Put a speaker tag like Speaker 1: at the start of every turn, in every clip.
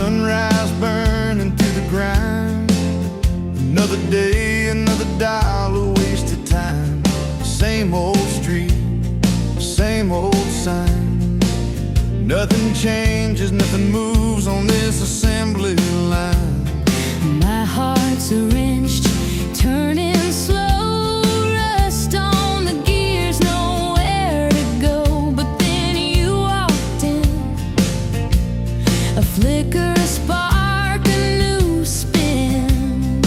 Speaker 1: sunrise burning through the grind. Another day, another dollar wasted time. Same old street, same old sign. Nothing changes, nothing moves on this assembly line.
Speaker 2: My heart's a wrenched, turning slow, rust on the gears, nowhere to go. But then you walked in, a flicker, a spark, a new spin.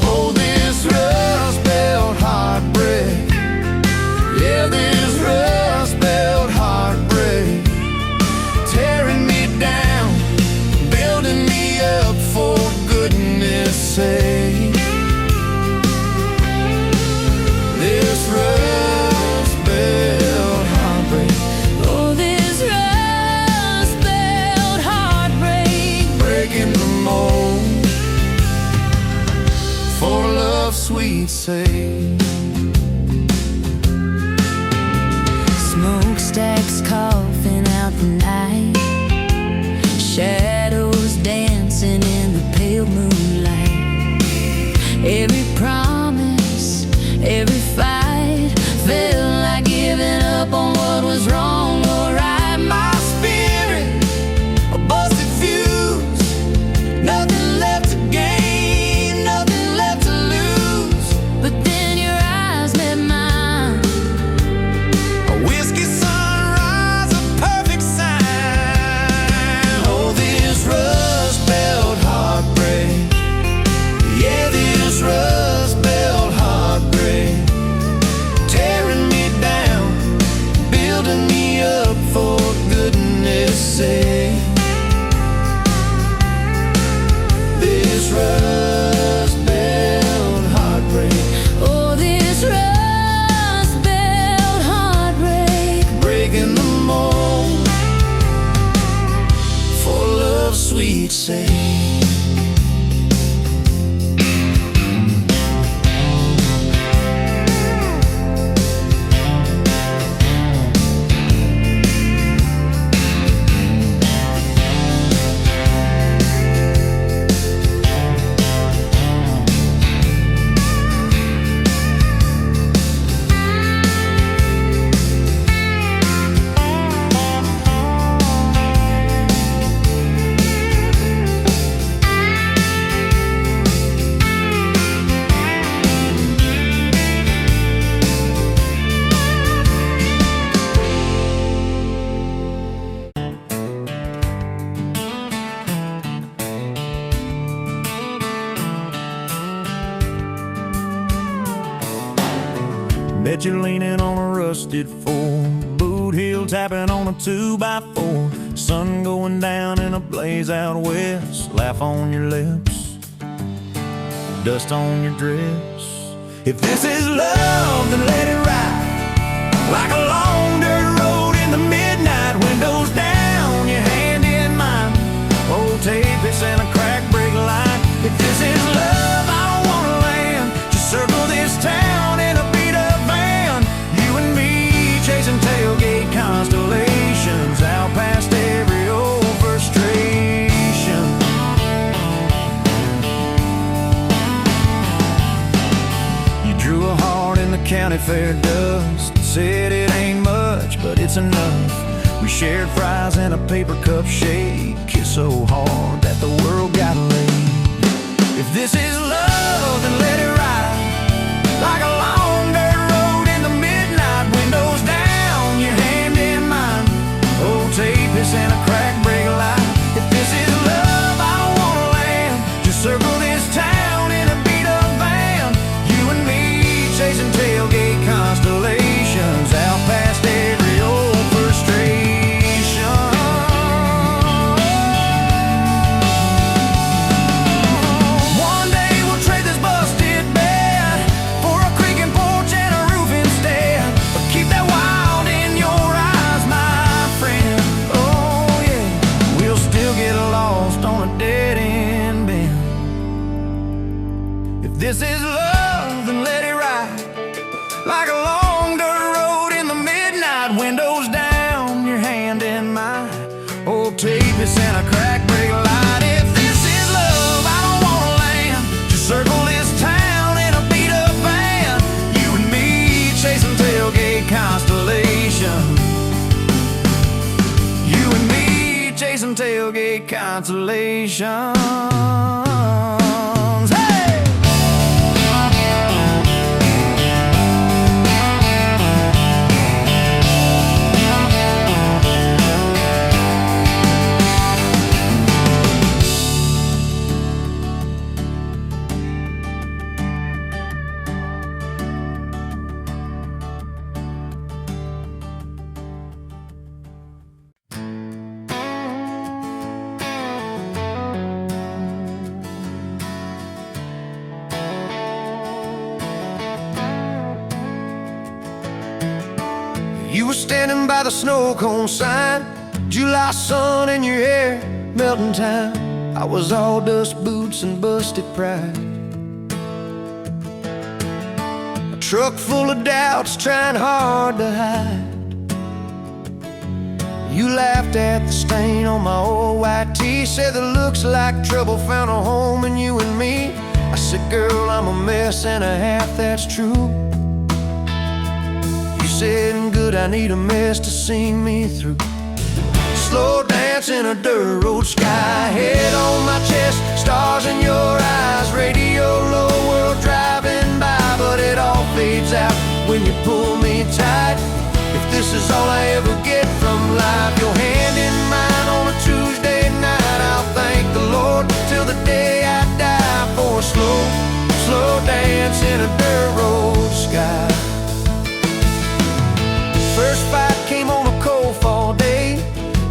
Speaker 1: Oh, this rust belt heartbreak, yeah, this rust belt heartbreak, tearing me down, building me up, for goodness sake. This rust belt heartbreak,
Speaker 2: Oh, this rust belt heartbreak,
Speaker 1: breaking the mold, for love's sweet sake.
Speaker 2: smokestacks coughing out the night, shadows dancing in the pale moonlight. Every promise, every fight felt like giving up on what was wrong or right. My spirit, a busted fuse, nothing left to gain, nothing left to lose. But then your eyes met mine.
Speaker 1: A whiskey sunrise, a perfect sign. Oh, this rust belt heartbreak, yeah, this rust belt heartbreak, tearing me down, building me up, for goodness sake. This rust belt heartbreak,
Speaker 2: Oh, this rust belt heartbreak,
Speaker 1: breaking the mold, for love's sweet sake. Bet you're leaning on a rusted Ford, boot heel tapping on a 2x4, sun going down in a blaze out west, laugh on your lips, dust on your dress. If this is love, then let it ride like a long dirt road in the midnight, windows down, your hand in mine, old tape, it's in a crack brake light. If this is love, I don't wanna land, just circle this town in a beat up van, you and me chasing tailgate constellations, out past every old frustration. You drew a heart in the county fair dust, said it ain't much, but it's enough. We shared fries in a paper cup shake, kissed so hard that the world got laid. If this is love, then let it ride like a long dirt road in the midnight, windows down, your hand in mine, old tape, it's in a crack brake light. If this is love, I don't wanna land, just circle this town in a beat up van, you and me chasing tailgate constellations, out past every old frustration. One day we'll trade this busted bed for a creaking porch and a roof instead, but keep that wild in your eyes, my friend. Oh yeah, we'll still get lost on a dead end bend. If this is love, then let it ride like a long dirt road in the midnight, windows down, your hand in mine, old tape, it's in a crack brake light. If tailgate consolations. Hey! You were standing by the snow cone sign, July sun in your hair, melting time. I was all dust boots and busted pride. A truck full of doubts, trying hard to hide. You laughed at the stain on my old white tee, said that looks like trouble found a home in you and me. I said, girl, I'm a mess and a half, that's true. Said, good, I need a mess to see me through. Slow dance in a dirt road sky, head on my chest, stars in your eyes, radio low, world driving by, but it all fades out when you pull me tight. If this is all I ever get from life, your hand in mine on a Tuesday night, I'll thank the Lord till the day I die for a slow, slow dance in a dirt road sky. First fight came on a cold fall day.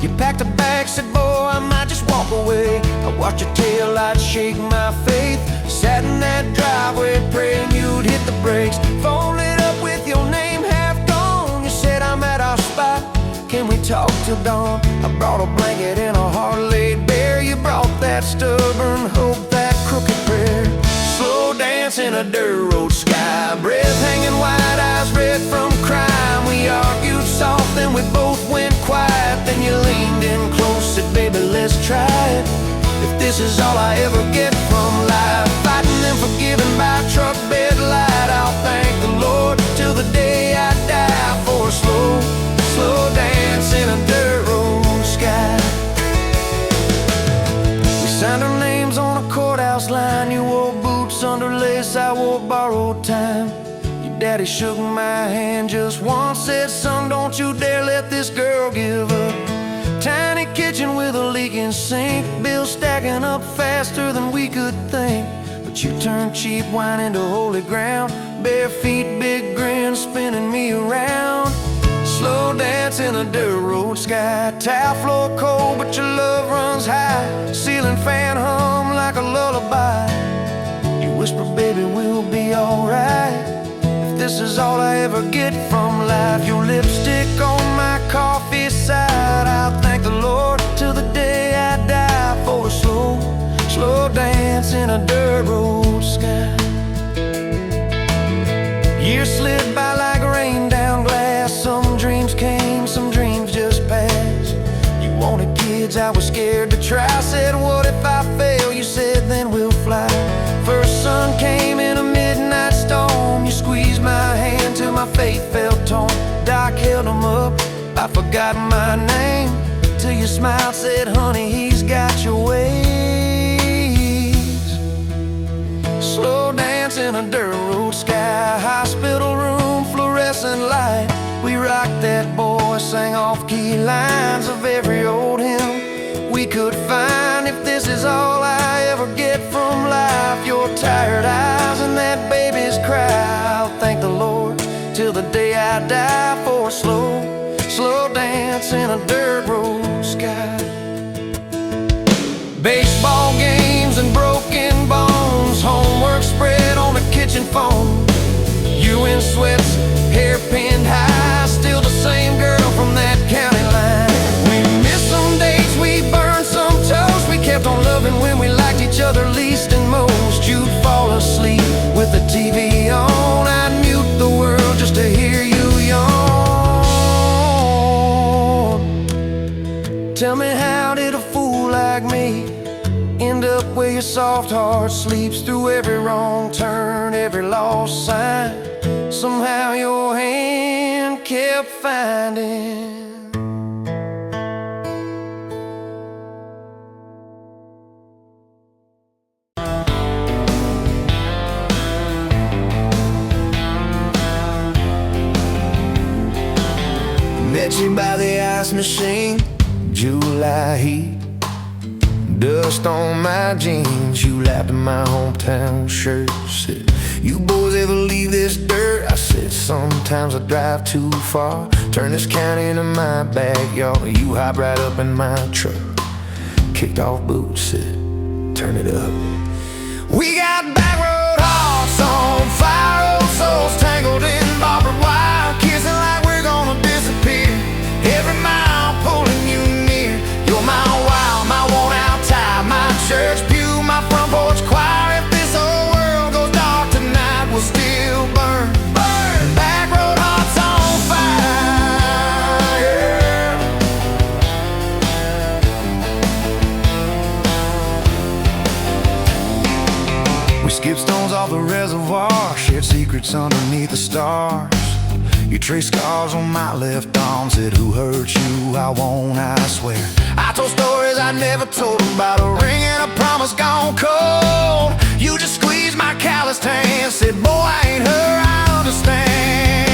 Speaker 1: You packed a bag, said, boy, I might just walk away. I watched your taillights shake my faith. Sat in that driveway praying you'd hit the brakes. Phone lit up with your name half gone. You said, I'm at our spot, can we talk till dawn? I brought a blanket and a heart laid bare. You brought that stubborn hope, that crooked prayer. Slow dance in a dirt road sky, breath hanging wide, eyes red from crime. We argued soft, then we both went quiet. Then you leaned in close, said, baby, let's try it. If this is all I ever get from life, fighting and forgiving by truck bed light, I'll thank the Lord till the day I die for a slow, slow dance in a dirt road sky. We signed our names on a courthouse line. You wore boots under lace, I wore borrowed time. Daddy shook my hand just once, said, son, don't you dare let this girl give up. Tiny kitchen with a leaking sink, bills stacking up faster than we could think. But you turned cheap wine into holy ground, bare feet, big grin, spinning me around. Slow dance in a dirt road sky, tile floor cold, but your love runs high. Ceiling fan hum like a lullaby. You whisper, baby, we'll be alright. This is all I ever get from life, your lipstick on my coffee side. I'll thank the Lord till the day I die for a slow, slow dance in a dirt road sky. Years slid by like rain down glass. Some dreams came, some dreams just passed. You wanted kids, I was scared to try. Said, what if I fail? You said, then we'll fly. First sun came in a midnight storm. You squeezed my hand till my faith felt torn. Doc held him up, I forgot my name, till you smiled, said, honey, he's got your ways. Slow dance in a dirt road sky, hospital room, fluorescent light. We rocked that boy, sang off-key lines of every old hymn we could find. If this is all I ever get from life, your tired eyes and that baby's cry, I'll thank the Lord till the day I die for a slow, slow dance in a dirt road sky. Baseball games and broken bones, homework spread on the kitchen phone. You in sweats, hair pinned high, still the same girl from that county line. We missed some dates, we burned some toast. We kept on loving when we liked each other least and most. You'd fall asleep with the TV on, I'd mute the world just to hear you yawn. Tell me, how did a fool like me end up where your soft heart sleeps through every wrong turn, every lost sign? Somehow your hand kept finding you by the ice machine. July heat, dust on my jeans. You laughed at my hometown shirt. Said, you boys ever leave this dirt? I said, sometimes I drive too far. Turn this county into my backyard. You hop right up in my truck. Kicked off boots, said, turn it up. We got back road hearts on fire, old souls tangled in barbed wire, kissing like we're gonna disappear. Every mile pulling you near. You're my wild, my worn out tie, my church pew, my front porch choir. If this whole world goes dark tonight, we'll still burn. Burn. Back road hearts on fire. We skip stones off the reservoir, shared secrets underneath the stars. You trace scars on my left arm, said who hurt you, I won't, I swear. I told stories I never told about a ring and a promise gone cold. You just squeezed my calloused hand, said boy I ain't her, I understand.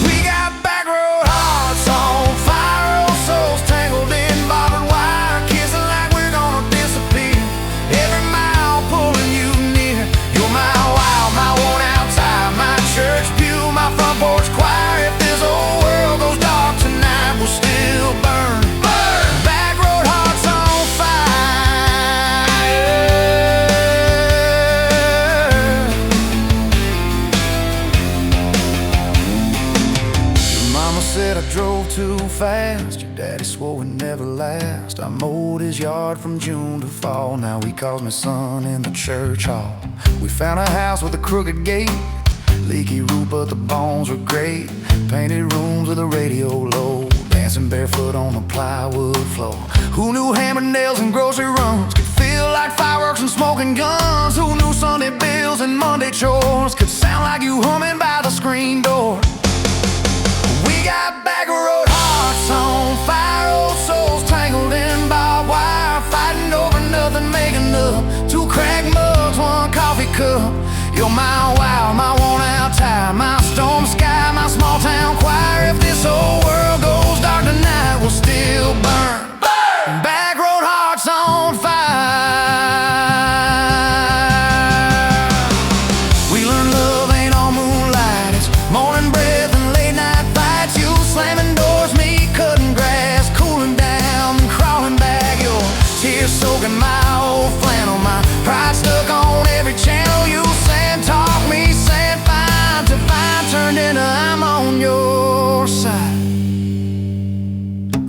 Speaker 1: We got back road hearts on fire, old souls tangled in barbed wire, kissing like we're gonna disappear. Every mile pulling you near. You're my wild, my worn out tie, my church pew, my front porch choir. If this whole world goes dark tonight, we'll still burn. Burn. Back road hearts on fire. Your mama said I drove too fast. Your daddy swore we'd never last. I mowed his yard from June to fall. Now he calls me son in the church hall. We found a house with a crooked gate, leaky roof, but the bones were great. Painted rooms with a radio low, dancing barefoot on the plywood floor. Who knew hammer nails and grocery runs could feel like fireworks and smoking guns? Who knew Sunday bills and Monday chores could sound like you humming by the screen door? We got back road hearts on fire, old souls tangled in barbed wire, fighting over nothing, making up two cracked mugs, one coffee cup. You're my wild, my worn out tie, my storm sky, my small town choir. If this whole world goes dark tonight, we'll still burn. Burn. Back road hearts on fire. We learned love ain't all moonlight, it's morning breath and late night fights. You slamming doors, me cutting grass, cooling down and crawling back. Your tears soaking my old flannel, my pride stuck on every channel. You talk me, saying fine to fine, turned into I'm on your side.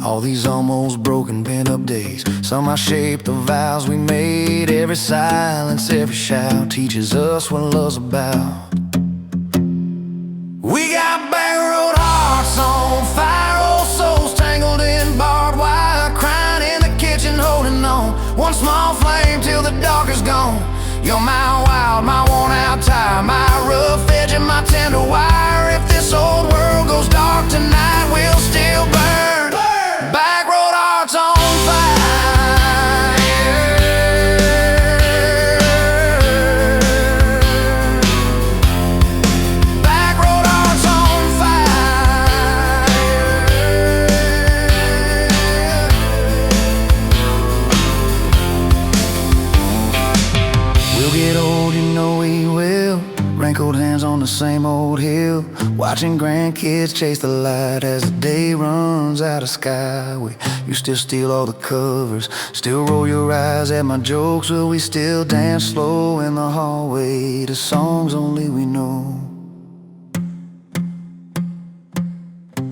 Speaker 1: All these almost broken pent-up days, somehow shaped the vows we made. Every silence, every shout teaches us what love's about. We got back road hearts on fire, old souls tangled in barbed wire, crying in the kitchen, holding on one small flame till the dark is gone. You're my wild, my worn out tie, my rough edge and my tender wire. If this old world goes dark tonight, we'll still burn. Burn. Back road hearts on fire. Back road hearts on fire. We'll get old, you know we will. Wrinkled hands on the same old hill, watching grandkids chase the light as the day runs out of sky. You still steal all the covers, still roll your eyes at my jokes. Will we still dance slow in the hallway to songs only we know?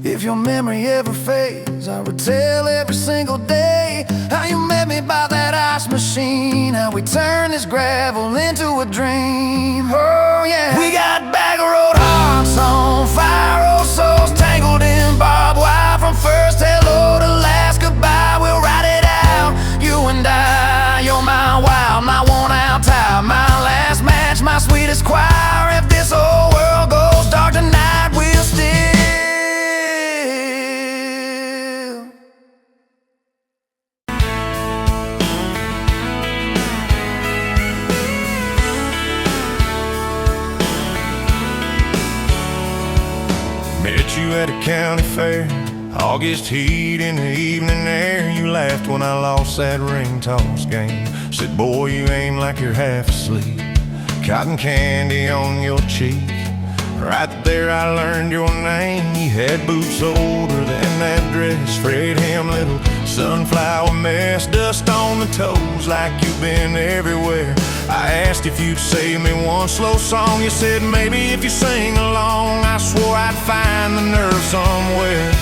Speaker 1: If your memory ever fades, I would tell every single day how you met me by that ice machine, how we turned this gravel into a dream. Oh yeah. We got back road hearts on fire, old souls tangled in barbed wire. From first hello to last goodbye, we'll ride it out, you and I. You're my wild, my worn out tie, my last match, my sweetest choir. If this whole world goes dark tonight, we'll still met you at a county fair, August heat in the evening air. You laughed when I lost that ring toss game. Said, boy, you aim like you're half asleep. Cotton candy on your cheek. Right there I learned your name. You had boots older than that dress. Fred hem, little sunflower mess. Dust on the toes like you've been everywhere. I asked if you'd save me one slow song. You said maybe if you sing along. I swore I'd find the nerve somewhere.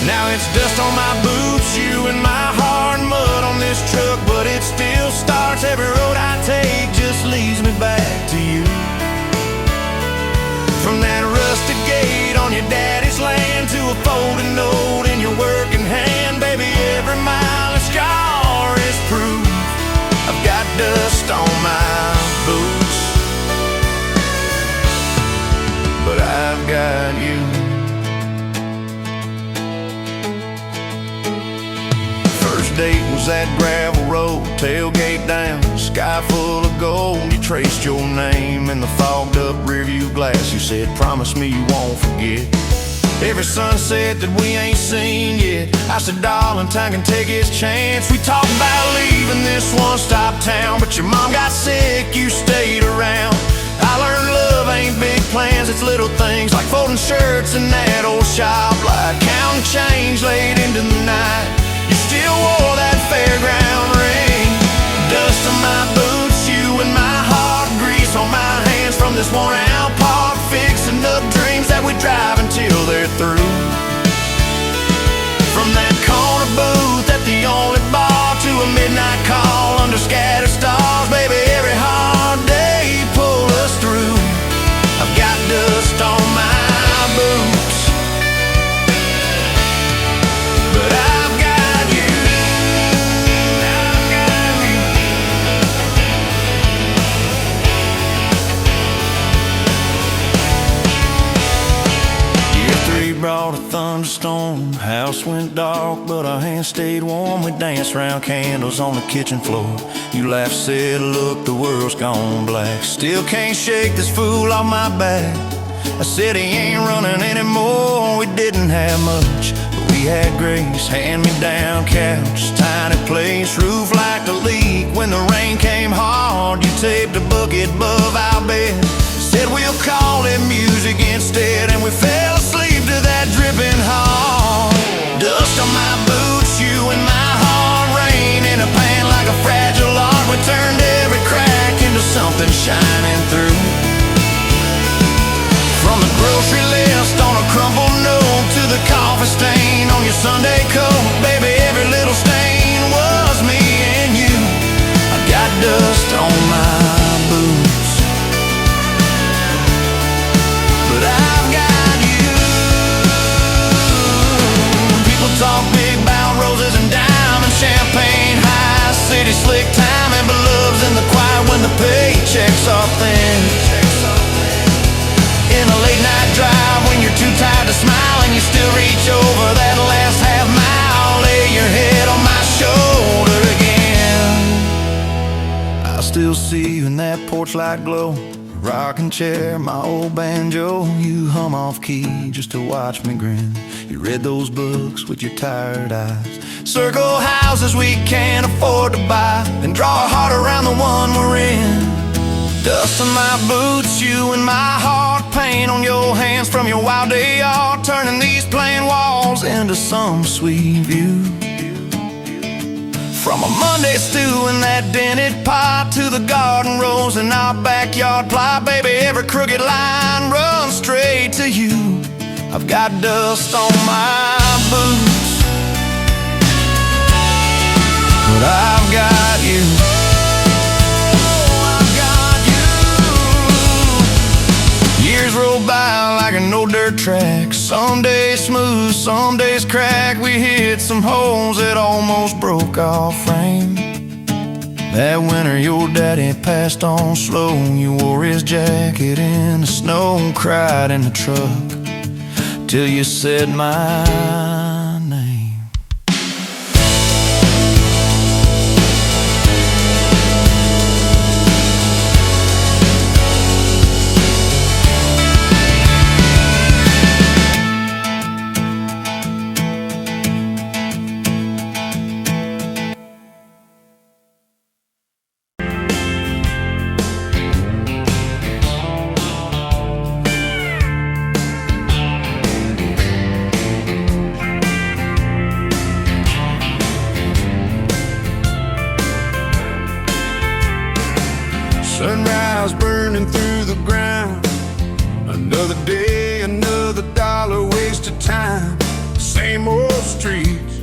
Speaker 1: Now it's dust on my boots, you and my hard mud on this truck, but it still starts. Every road I take just leads me back to you. From that rusted gate on your daddy's land to a folding note in your working hand, baby, every mile a scar is proof. I've got dust on my boots, but I've got you. First date was that gravel road, tailgate down, sky full of gold. You traced your name in the fogged up rearview glass. You said, promise me you won't forget every sunset that we ain't seen yet. I said, darling, time can take its chance. We talked about leaving this one-stop town, but your mom got sick, you stayed around. I learned love ain't big plans, it's little things like folding shirts in that old shop, like counting change late into the night. You still wore that fairground ring. Dust on my boots, you and my heart, grease on my hands from this worn out park, fixing up dreams that we drive until they're through. From that corner booth at the only bar to a midnight call under scattered stars, baby, every hard day pulled us through. I've got dust on my boots, but I've got you. I've got you. Year 3 brought a thunderstorm. House went dark, but our hands stayed warm. We danced round candles on the kitchen floor. You laughed, said, look, the world's gone black. Still can't shake this fool off my back. I said he ain't running anymore. We didn't have much, but we had grace. Hand-me-down couch, tiny place, roof like a leak. When the rain came hard, you taped a bucket above our bed. Said we'll call it music instead, and we fell asleep to that dripping heart. Dust on my boots, you and my heart, rain in a pan like a fragile art. We turned every crack into something shining through. From the grocery list on a crumpled note to the coffee stain on your Sunday coat, baby, every little stain was me and you. I got dust on my boots, but I've got you. People talk big about roses and diamonds, champagne, high city slick timing, but love's in the quiet when the paychecks are thin. In a late night drive when you're too tired to smile and you still reach over that last half mile, lay your head on my shoulder again. I still see you in that porch light glow, rocking chair, my old banjo. You hum off key just to watch me grin. You read those books with your tired eyes, circle houses we can't afford to buy, and draw a heart around the one we're in. Dust on my boots, you and my heart, paint on your hands from your wild day art, turning these plain walls into some sweet view. From a Monday stew in that dented pot to the garden rose in our backyard plot, baby, every crooked line runs straight to you. I've got dust on my boots, but I've got you. Years roll by like an old dirt track. Some days smooth, some days crack. We hit some holes that almost broke our frame. That winter your daddy passed on slow. You wore his jacket in the snow, cried in the truck till you said my name. Sunrise burning through the ground. Another day, another dollar wasted time. Same old streets,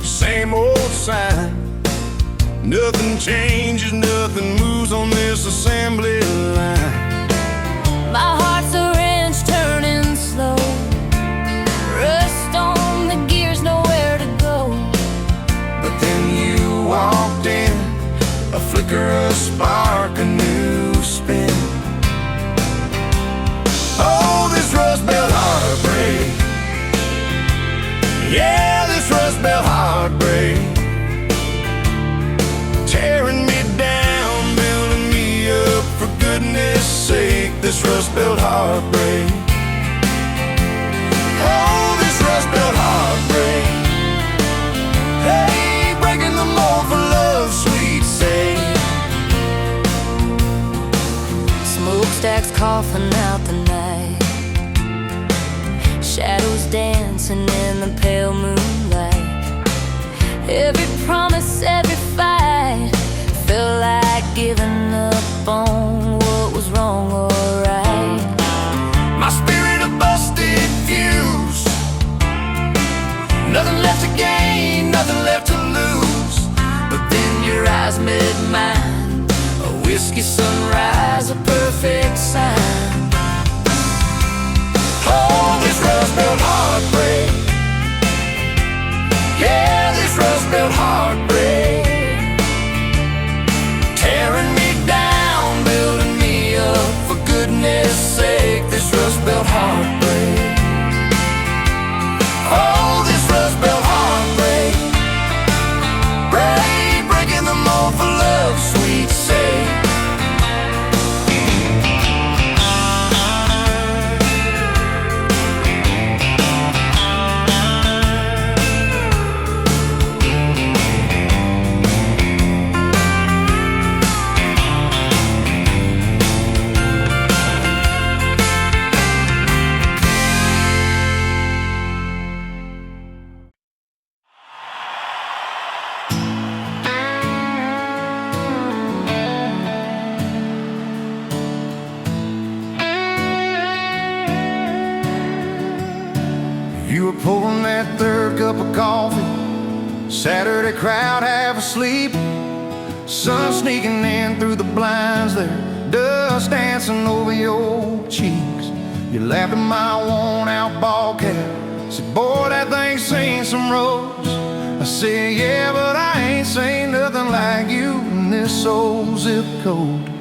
Speaker 1: same old sign. Nothing changes, nothing moves on this assembly line.
Speaker 2: My heart's a wrench turning slow, rust on the gears, nowhere to go.
Speaker 1: But then you walked in, a flicker, a spark, a new spin. Oh, this Rust Belt heartbreak. Yeah, this Rust Belt heartbreak. Tearing me down, building me up, for goodness sake, this Rust Belt heartbreak. Oh, this Rust Belt heartbreak. Hey, breaking the mold for love's sweet sake.
Speaker 2: Smokestacks coughing out the night, shadows dancing in the pale moonlight. Every promise, every fight felt like giving up on what was wrong or right.
Speaker 1: My spirit a busted fuse, nothing left to gain, nothing left to lose.
Speaker 2: But then your eyes met mine, a whiskey sunrise, a perfect sign.
Speaker 1: Oh, this Rust Belt heartbreak. Yeah, this Rust Belt heartbreak. Tearing me down, building me up, for goodness sake, this Rust Belt heartbreak. Oh, this Rust Belt heartbreak. Breaking the mold for love's sweet sake. You were pulling that third cup of coffee, Saturday crowd half asleep, sun sneaking in through the blinds there, dust dancing over your cheeks. You laughed at my worn-out ball cap, said, boy, that thing's seen some roads. I said, yeah, but I ain't seen nothing like you in this old zip code.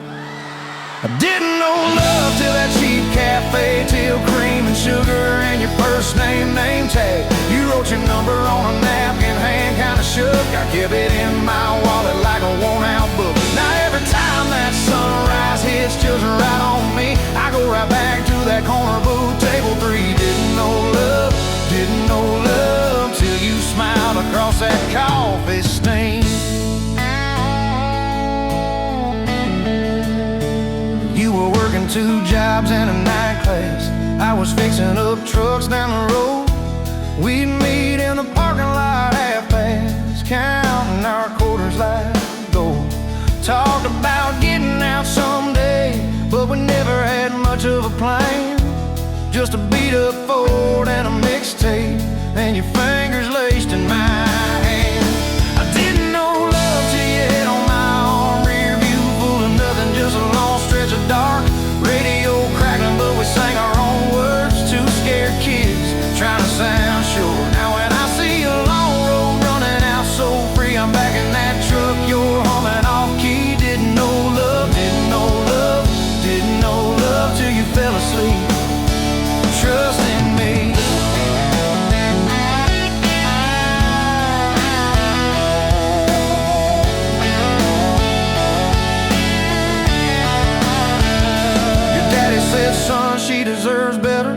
Speaker 1: I didn't know love till that cheap cafe, till cream and sugar and your first name tag. You wrote your number on a napkin, hand kinda shook. I kept it in my wallet like a worn-out book. Now every time that sunrise hits just right on me, I go right back to that corner booth, table 3. Didn't know love till you smiled across that coffee stain. You were working 2 jobs and a night class. I was fixing up trucks down the road. We'd meet in the parking lot half-past, counting our quarters like gold. Talked about getting out someday, but we never had much of a plan. Just a beat-up Ford and a mixtape, and your fingers laced in my hand. I didn't know love till you hit on my arm, rear view full of nothing, just a long stretch of dark. Radio crackling, but we sang our own words. 2 scared kids trying to sound sure. Now when I see a long road running out so free, I'm back in that truck, you're humming off key. Didn't know love till you fell asleep. Trust in me. Said, son, she deserves better.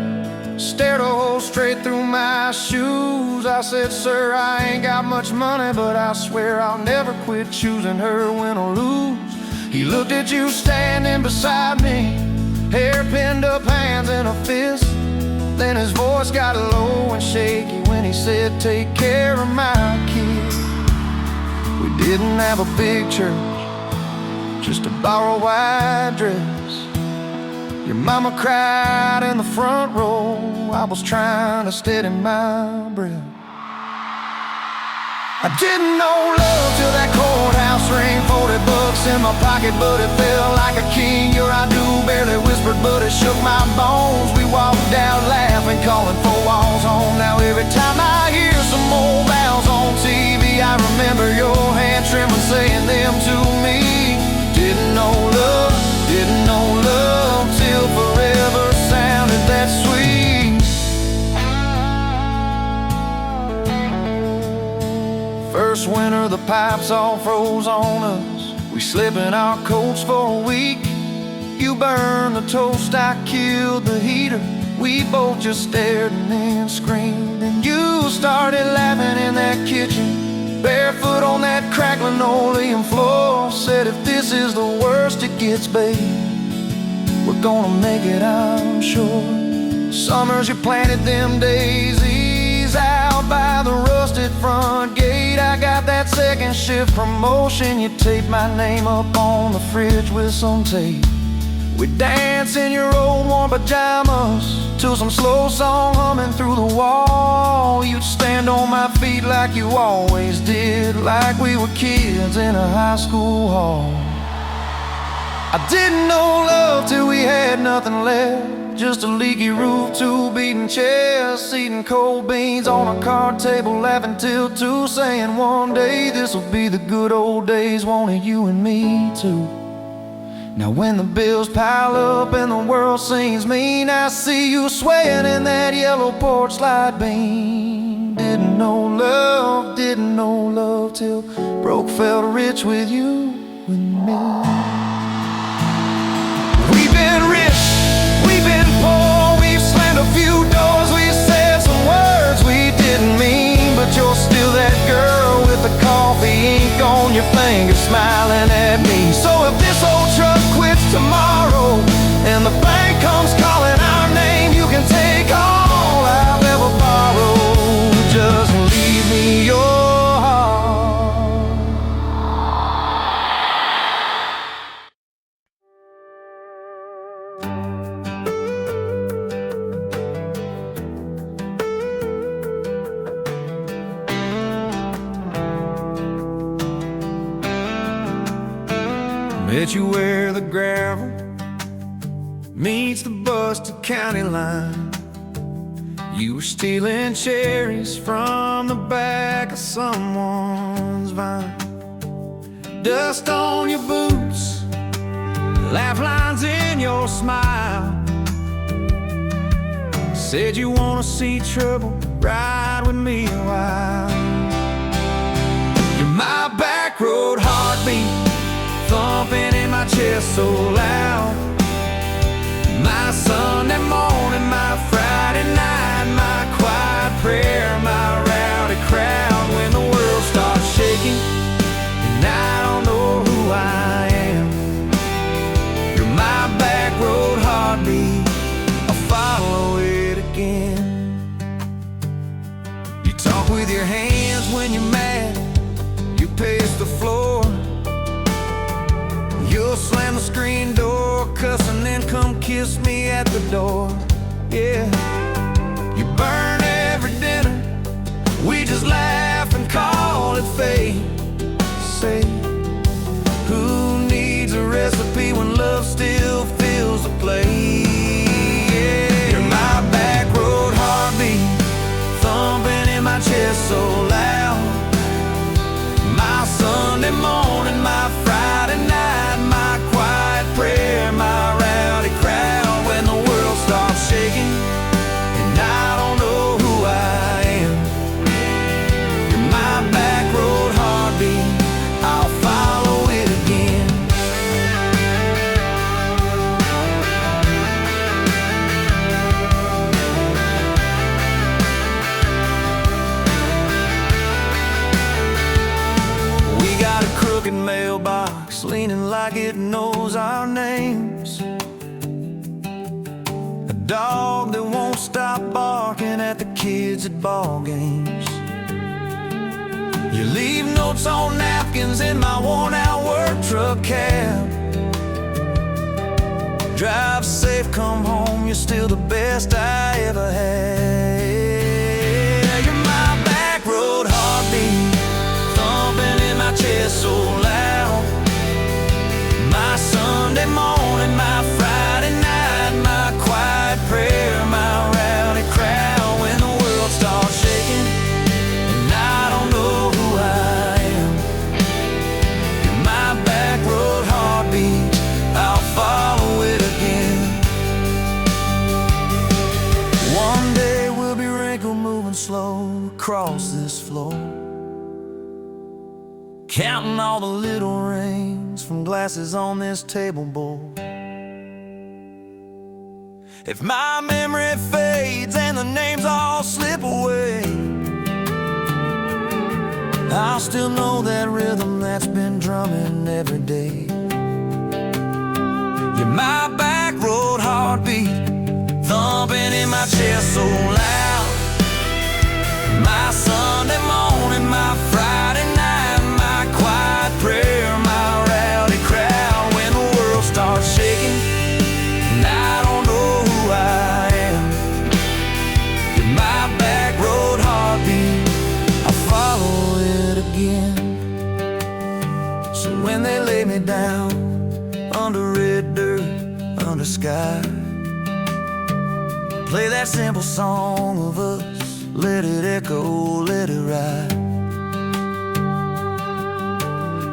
Speaker 1: Stared a hole straight through my shoes. I said, sir, I ain't got much money, but I swear I'll never quit choosing her, win or lose. He looked at you standing beside me, hair pinned up, hands in a fist. Then his voice got low and shaky when he said, take care of my kid. We didn't have a big church, just to borrow a white dress. Your mama cried in the front row. I was trying to steady my breath. I didn't know love till that courthouse ring. 40 bucks in my pocket, but it felt like a king. Your I do barely whispered, but it shook my bones. We walked out laughing, calling 4 walls home. Now every time I hear some old vows on TV, I remember your hand trembling, saying them to me. Didn't know love till forever sounded that sweet. First winter, the pipes all froze on us. We slept in our coats for a week. You burned the toast, I killed the heater. We both just stared and then screamed. And you started laughing in that kitchen, barefoot on that cracked linoleum floor. Said, if this is the worst it gets, babe, we're gonna make it, I'm sure. Summers you planted them daisies out by the rusted front gate. I got that second shift promotion. You taped my name up on the fridge with some tape. We'd dance in your old warm pajamas to some slow song humming through the wall. You'd stand on my feet like you always did, like we were kids in a high school hall. I didn't know love till we had nothing left, just a leaky roof, 2 beating chests, eating cold beans on a card table, laughing till 2, saying one day this'll be the good old days, wanted you and me too. Now when the bills pile up and the world seems mean, I see you swaying in that yellow porch light beam. Didn't know love till broke felt rich with you and me. We've been rich, we've been poor, we've slammed a few doors, we said some words we didn't mean, but you're still that girl with the coffee ink on your finger smiling at me. So if this old truck quits tomorrow and the bank comes calling our name, you can take all I've ever borrowed, just leave me your heart. Met you where the gravel meets the Buster County line. You were stealing cherries from the back of someone's vine. Dust on your boots, laugh lines in your smile. Said you wanna see trouble, ride with me a while. You're my back road heartbeat, thumping in my chest so loud. My Sunday morning, my Friday night, my quiet prayer, my rowdy crowd. When the world starts shaking and I don't know who I am, you're my back road heartbeat, I'll follow it again. You talk with your hands when you're mad, you pace the floor. You'll slam the screen door, cuss, and then come kiss me at the door. Yeah, you burn every dinner, we just laugh and call it fate. Say, who needs a recipe when love still fills the plate? Yeah, you're my back road heartbeat, thumping in my chest so loud. My Sunday morning, my Friday night, my quiet prayer, my rowdy crowd. When the world starts shaking and I don't know who I am, you're my back road heartbeat, I'll follow it again. We got a crooked mailbox leaning like it knows our names, a dog that won't stop barking at the kids at ball games. You leave notes on napkins in my worn-out work truck cab. Drive safe, come home, you're still the best I ever had. You're my back road heartbeat, thumping in my chest so loud. My Sunday morning, my Friday night, my quiet prayer, my rowdy crowd. When the world starts shaking and I don't know who I am, you're my back road heartbeat, I'll follow it again. One day we'll be wrinkled, moving slow across this floor, counting all the little rings from glasses on this table board. If my memory fades and the names all slip away, I'll still know that rhythm that's been drumming every day. You're my back road heartbeat, thumping in my chest so loud. My Sunday morning, my Friday night, my quiet prayer, my rowdy crowd. When the world starts shaking and I don't know who I am, you're my back road heartbeat, I'll follow it again. So when they lay me down under red dirt, under sky, play that simple song of us, let it echo, let it ride.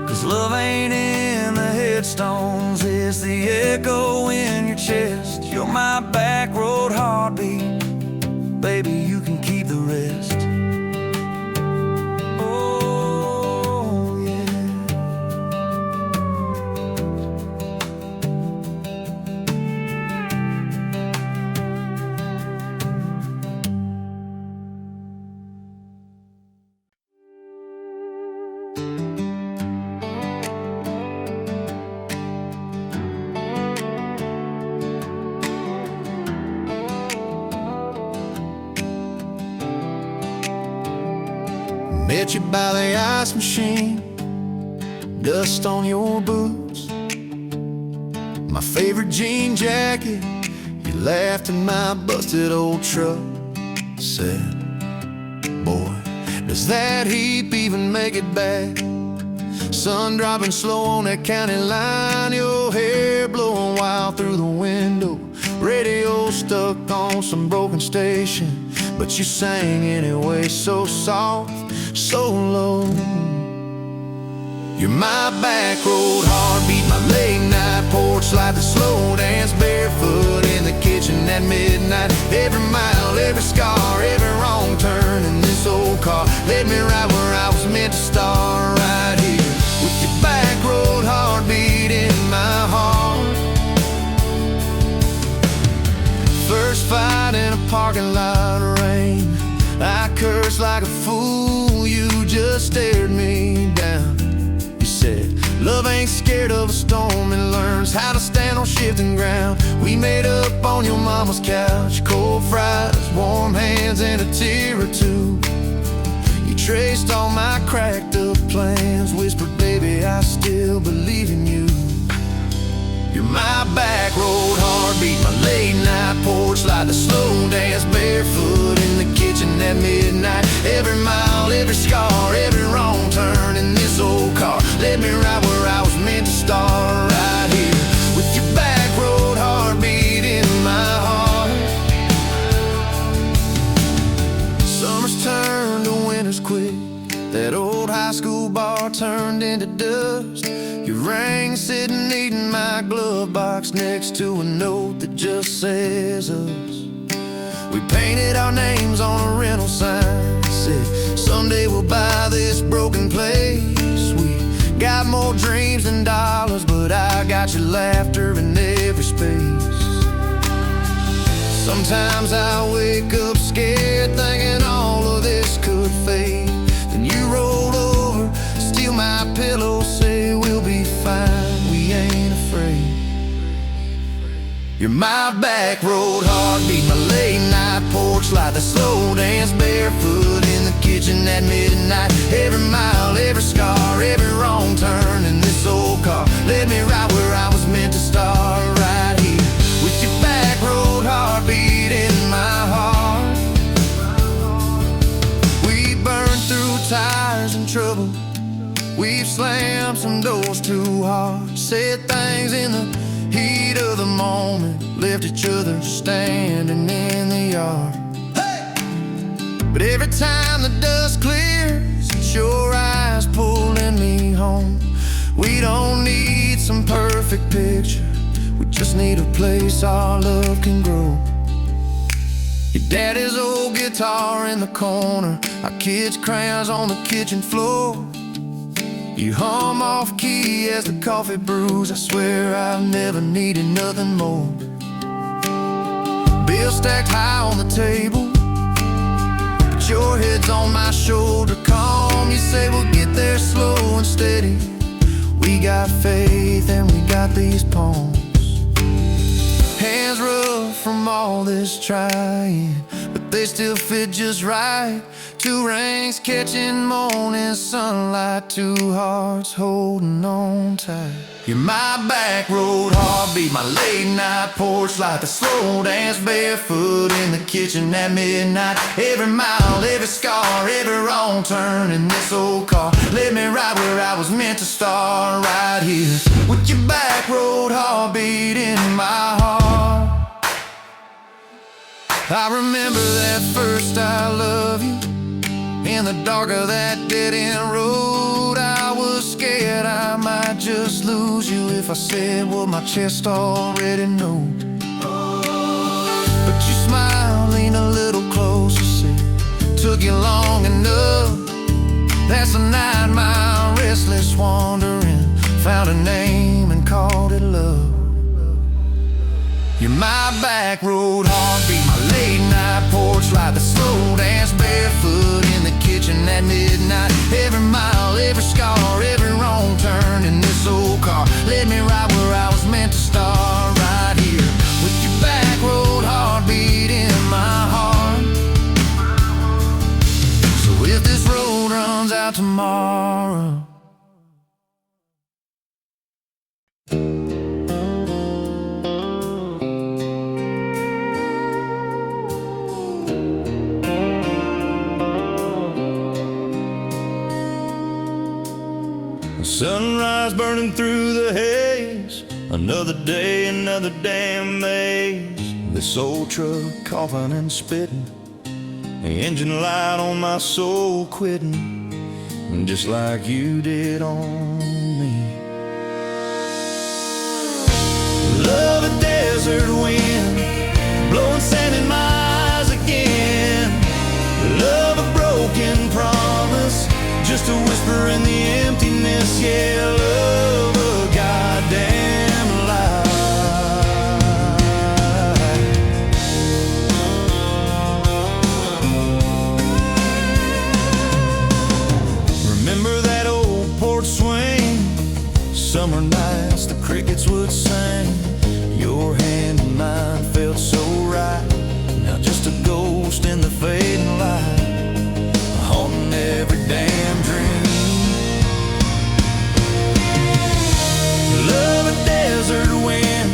Speaker 1: 'Cause love ain't in the headstones, it's the echo in your chest. You're my back road heartbeat, baby, you can keep the rest. Oh, yeah. Met you by the ice machine, dust on your boots, my favorite jean jacket. You laughed at my busted old truck, said, boy, does that heap even make it back? Sun dropping slow on that county line, your hair blowing wild through the window, radio stuck on some broken station, but you sang anyway, so soft, so low. You're my back road heartbeat, my late night porch light, the slow dance barefoot in the kitchen at midnight. Every mile, every scar, every wrong turn in this old car led me right where I was meant to start, right here with your back road heartbeat in my heart. First fight in a parking lot of rain, I cursed like a fool, you just stared me down. You said, love ain't scared of a storm, it learns how to stand on shifting ground. We made up on your mama's couch, cold fries, warm hands, and a tear or two. You traced all my cracked up plans, whispered, baby, I still believe in you. You're my back road heartbeat, my late night porch light, the slow dance barefoot in the kitchen at midnight. Every mile, every scar, every wrong turn in this old car led me right where I was meant to start, right here with your back road heartbeat in my heart. Summers turned to winters quick, that old high school bar turned into dust. Your ring sitting neat in my glove box next to a note that just says us. We painted our names on a rental sign, said someday we'll buy this broken place. We got more dreams than dollars, but I got your laughter in every space. Sometimes I wake up scared, thinking all of this could fade. Then you rolled over, steal my pillow, say we'll be fine, we ain't afraid. You're my back road heartbeat, my late night porch light, the slow dance barefoot in the the kitchen at midnight. Every mile, every scar, every wrong turn in this old car led me right where I was meant to start, right here with your back road heartbeat in my heart. We burned through tires and trouble, we've slammed some doors too hard, said things in the heat of the moment, left each other standing in the yard. But every time the dust clears, it's your eyes pulling me home. We don't need some perfect picture, we just need a place our love can grow. Your daddy's old guitar in the corner, our kids' crayons on the kitchen floor. You hum off key as the coffee brews, I swear I've never needed nothing more. Bills stacked high on the table, your head's on my shoulder, calm. You say we'll get there slow and steady. We got faith and we got these palms. Hands rough from all this trying, but they still fit just right. Two rings catching morning sunlight, two hearts holding on tight. You're my back road heartbeat, my late night porch light, the slow dance barefoot in the kitchen at midnight. Every mile, every scar, every wrong turn in this old car led me right where I was meant to start, right here with your back road heartbeat in my heart. I remember that first I love you in the dark of that dead-end road. I was scared I might just lose you if I said what my chest already knows. But you smiled, leaned a little closer, said, took you long enough. That's a 9-mile restless wandering, found a name and called it love. You're my back road heartbeat, my late night porch light, the slow dance barefoot in the kitchen at midnight. Every mile, every scar, every wrong turn in this old car led me right where I was meant to start, right here with your back road heartbeat in my heart. So if this road runs out tomorrow, sunrise burning through the haze, another day, another damn maze. This old truck coughing and spitting, the engine light on my soul quitting, just like you did on me. Love a desert wind, blowing sand in my eyes again. Love a broken promise, just a whisper in the emptiness. Yeah, love a goddamn lie. Remember that old porch swing, summer nights the crickets would sing. Your hand in mine felt so right, now just a ghost in the fading light, haunting every damn dream. Love a desert wind,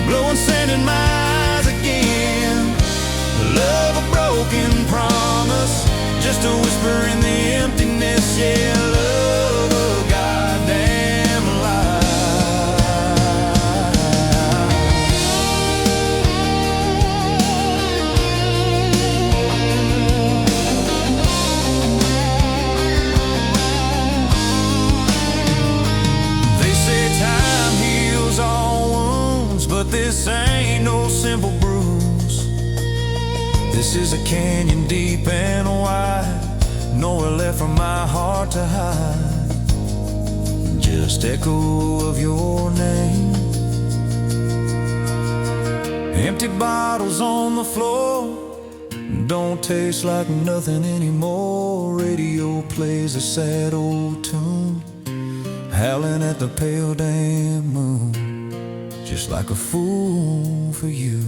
Speaker 1: blowing sand in my eyes again. Love a broken promise, just a whisper in the emptiness. Yeah, love a goddamn lie. This ain't no simple bruise. This is a canyon deep and wide, nowhere left for my heart to hide. Just echo of your name. Empty bottles on the floor, don't taste like nothing anymore. Radio plays a sad old tune, howling at the pale damn moon, just like a fool for you.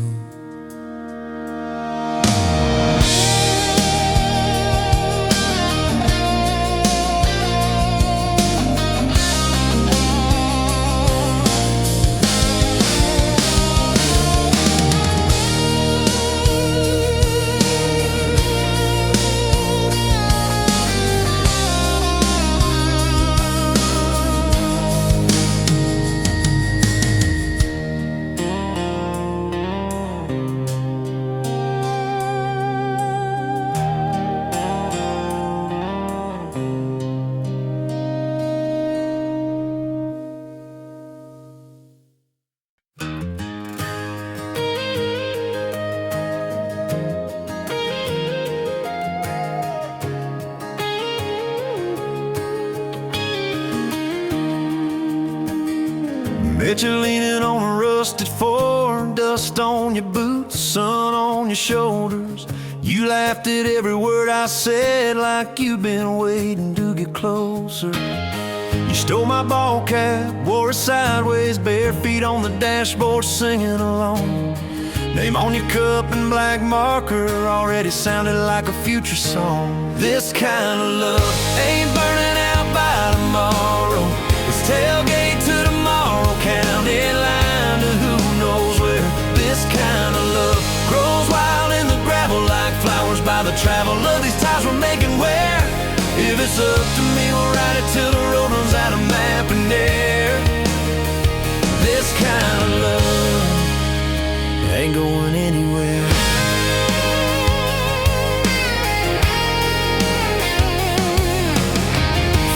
Speaker 1: Bet you leaning on a rusted Ford, dust on your boots, sun on your shoulders. You laughed at every word I said like you've been waiting to get closer. You stole my ball cap, wore it sideways, bare feet on the dashboard singing along. Name on your cup in black marker already sounded like a future song. This kind of love ain't burning out by tomorrow. It's tailgate to tomorrow, county line to who knows where. This kind of love grows wild in the gravel like flowers by the travel of these ties we're making where. If it's up to me, we'll ride it till the road runs out of map and air. This kind of love ain't going anywhere.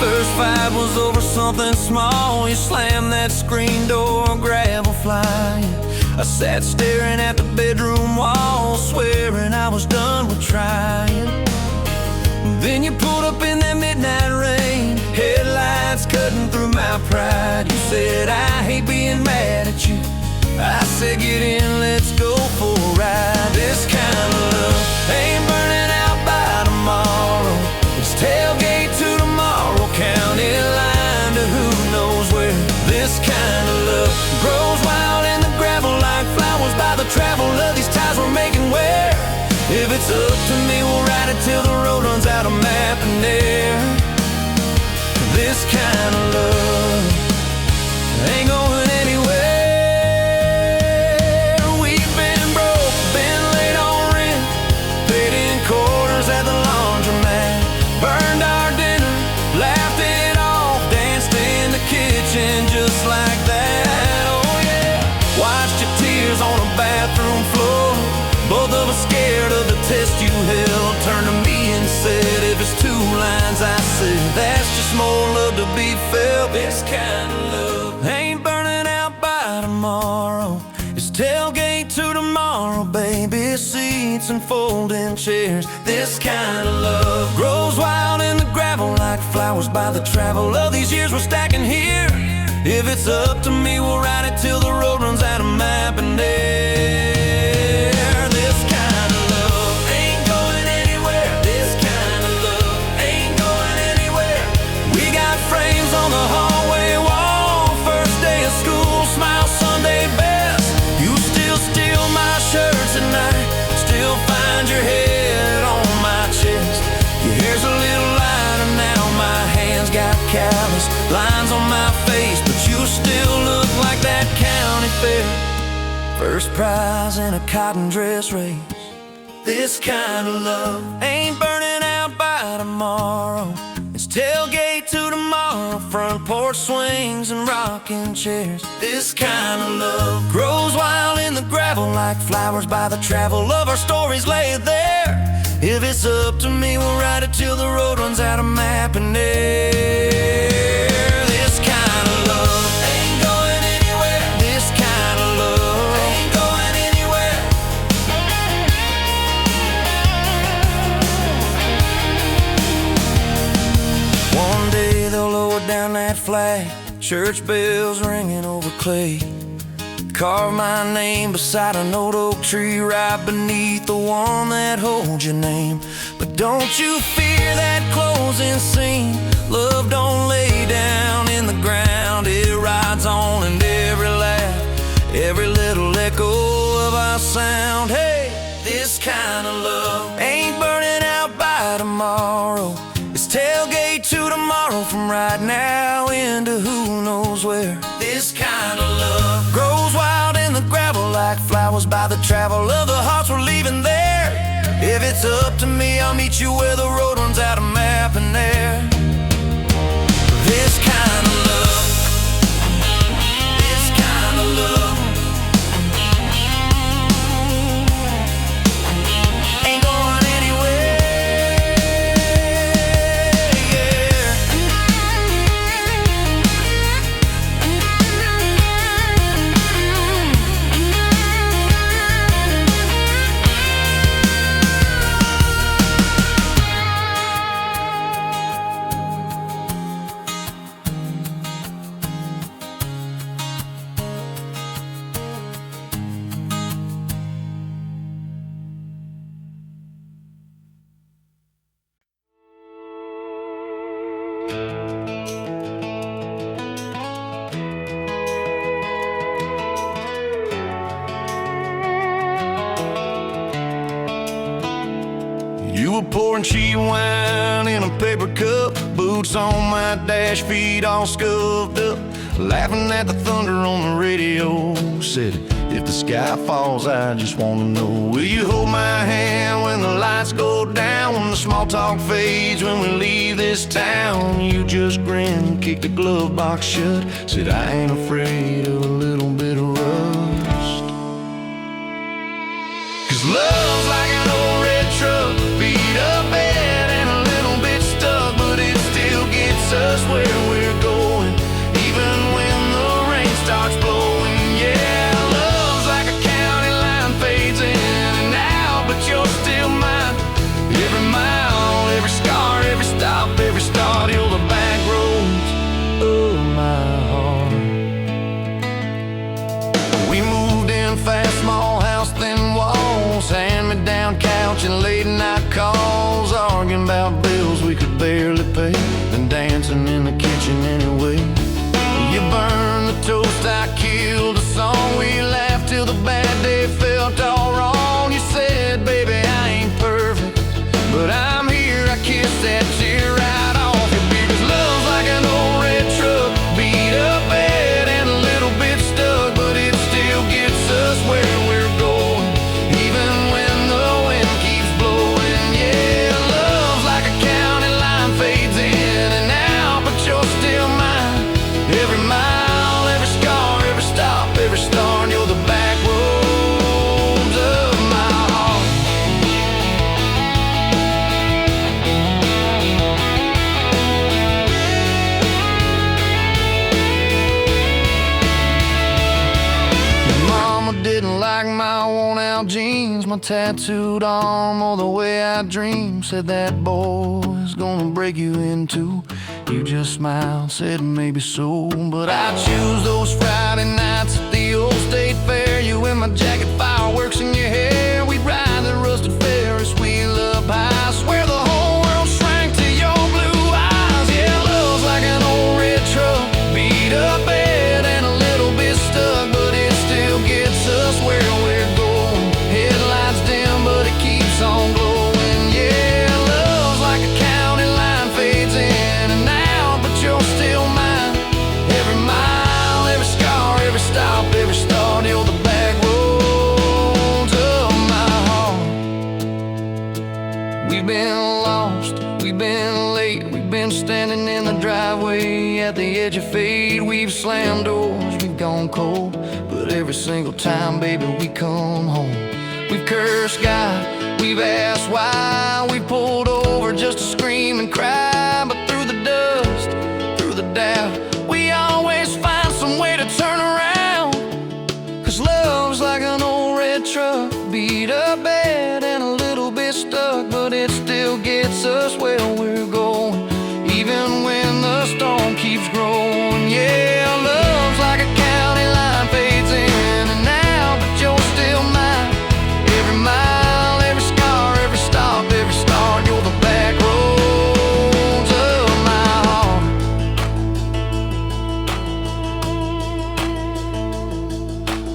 Speaker 1: First fight was over something small. You slammed that screen door, gravel flying. I sat staring at the bedroom wall, swearing I was done with trying. Then you pulled up in that midnight rain, headlights cutting through my pride. You said, I hate being mad at you. I said, get in, let's go for a ride. This kind of love ain't burning out by tomorrow. It's tailgate to tomorrow, county line to who knows where. This kind of love grows wild in the gravel like flowers by the travel of these ties we're making where. If it's up to me, we'll ride it till the road runs out of map and air. This kind of love ain't going anywhere. We've been broke, been late on rent, paid in quarters at the laundromat, burned our dinner, laughed it off, danced in the kitchen just like that. Oh yeah, watched your tears on a bathroom floor. Both of us scared of the test you held. Turned to me and said, if it's two lines I said, that's just more love to be felt. This kind of love ain't burning out by tomorrow. It's tailgate to tomorrow, baby seats and folding chairs. This kind of love grows wild in the gravel like flowers by the travel of these years we're stacking here. If it's up to me, we'll ride it till the road runs out of map and air. On the hallway wall, first day of school, smile Sunday best. You still steal my shirts at night, still find your head on my chest. Your hair's a little lighter now, my hands got callous lines on my face, but you still look like that county fair. First prize in a cotton dress race. This kind of love ain't burning out by tomorrow. It's tailgate to tomorrow, front porch swings and rocking chairs. This kind of love grows wild in the gravel like flowers by the travel of our stories laid there. If it's up to me, we'll ride it till the road runs out of map and air. This kind of love ain't going anywhere. This kind of love ain't going anywhere. One day they'll lower down that flag, church bells ringing over clay. Carve my name beside an old oak tree right beneath the one that holds your name. But don't you fear that closing scene. Love don't lay down in the ground. It rides on in every laugh, every little echo of our sound. Hey, this kind of love ain't burning out by tomorrow. It's tailgate to tomorrow, from right now into who knows where. This kind of love grows wild in the gravel like flowers by the travel of the hearts we're leaving there. If it's up to me, I'll meet you where the road runs out of map and air. This kind of love, this kind of love ain't going anywhere. were pouring cheap wine in a paper cup, boots on my dash, feet all scuffed up, laughing at the thunder on the radio. Said, if the sky falls, I just wanna know, will you hold my hand when the lights go down, when the small talk fades, when we leave this town? You just grinned, kicked the glove box shut, said, I ain't afraid of a little bit of rust. 'Cause love's like an old red truck, beat up bad and a little bit stuck, but it still gets us where we're going, even when the rain starts blowing. Yeah, love's like a county line, fades in and out, but you're still mine. Every mile, every scar, every stop, every start, you're the back roads of my heart. We moved in fast, small house, thin walls, hand-me-down couch and late-night calls, arguing about bills we could barely pay, and dancing in the kitchen anyway. You burned the toast, I killed the song, we laughed till the bad day felt all wrong. You said, baby, I ain't perfect, but I'm here, I kissed that tear right off your beard. 'Cause love's like an old red truck, beat up bad and a little bit stuck, but it still gets us where we're going, even when the wind keeps blowing. Yeah, love's like a county line, fades in and out, but you're still mine. Every mile, every scar, every stop, every start, you're the back roads of my heart. Your mama didn't like my worn-out jeans, my tattooed arm, or the way I dream. Said that boy's gonna break you in two. You just smiled, said maybe so, but I choose those Friday nights at the old state fair. You in my jacket, fireworks in your hair. We'd ride the rusted Ferris wheel up high. I swear the whole world shrank to your blue eyes. Yeah, love's like an old red truck, beat up bad and a little bit stuck, but it still gets us where we're going. Headlights dim, but it keeps on glowing. Yeah, love's like a county line, fades in and out, but you're still mine. Every mile, every scar, every stop, every start, you're the back roads of my heart. We've been lost, we've been late, we've been standing in the driveway at the edge of fate. We've slammed doors, we've gone cold, but every single time, baby, we come home. We've cursed God, we've asked why, we pulled over just to scream and cry, but through the dust, through the doubt, we always find some way to turn around. 'Cause love's like an old red truck, beat up bad and a little bit stuck, but it still gets us where we're going, even when the storm keeps growing. Yeah, love's like a county line, fades in and out, but you're still mine. Every mile, every scar, every stop, every start, you're the back roads of my heart.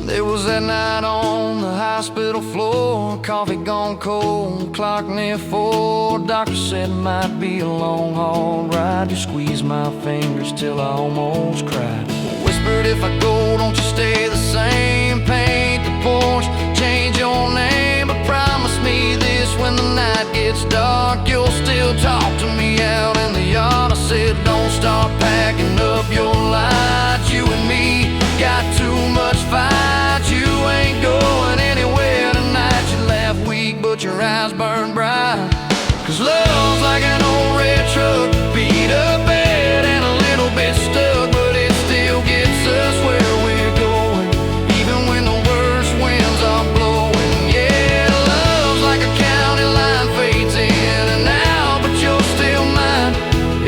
Speaker 1: There was that night on the hospital floor, coffee gone cold, clock near 4. Doctor said it might be a long haul ride. You squeezed my fingers till I almost cried. Whispered, if I go, don't you stay the same. Paint the porch, change your name, but promise me this, when the night gets dark, you'll still talk to me out in the yard. I said, don't start packing up your lights. You and me got too much fight. You ain't going anywhere tonight. You laugh weak, but your eyes burn bright. 'Cause love's like an old red truck, beat up bad and a little bit stuck, but it still gets us where we're going, even when the worst winds are blowing. Yeah, love's like a county line, fades in and out, but you're still mine.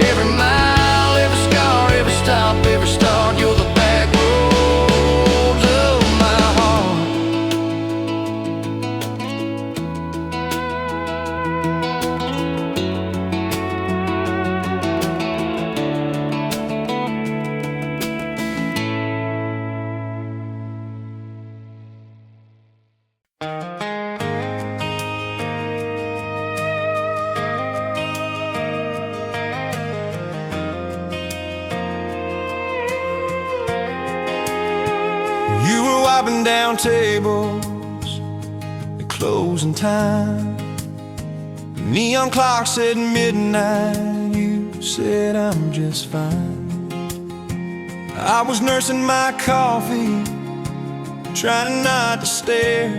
Speaker 1: Every mile, every scar, every stop, every start, you're the back road. robbing down tables at closing time. Neon clock said midnight, you said I'm just fine. I was nursing my coffee, trying not to stare.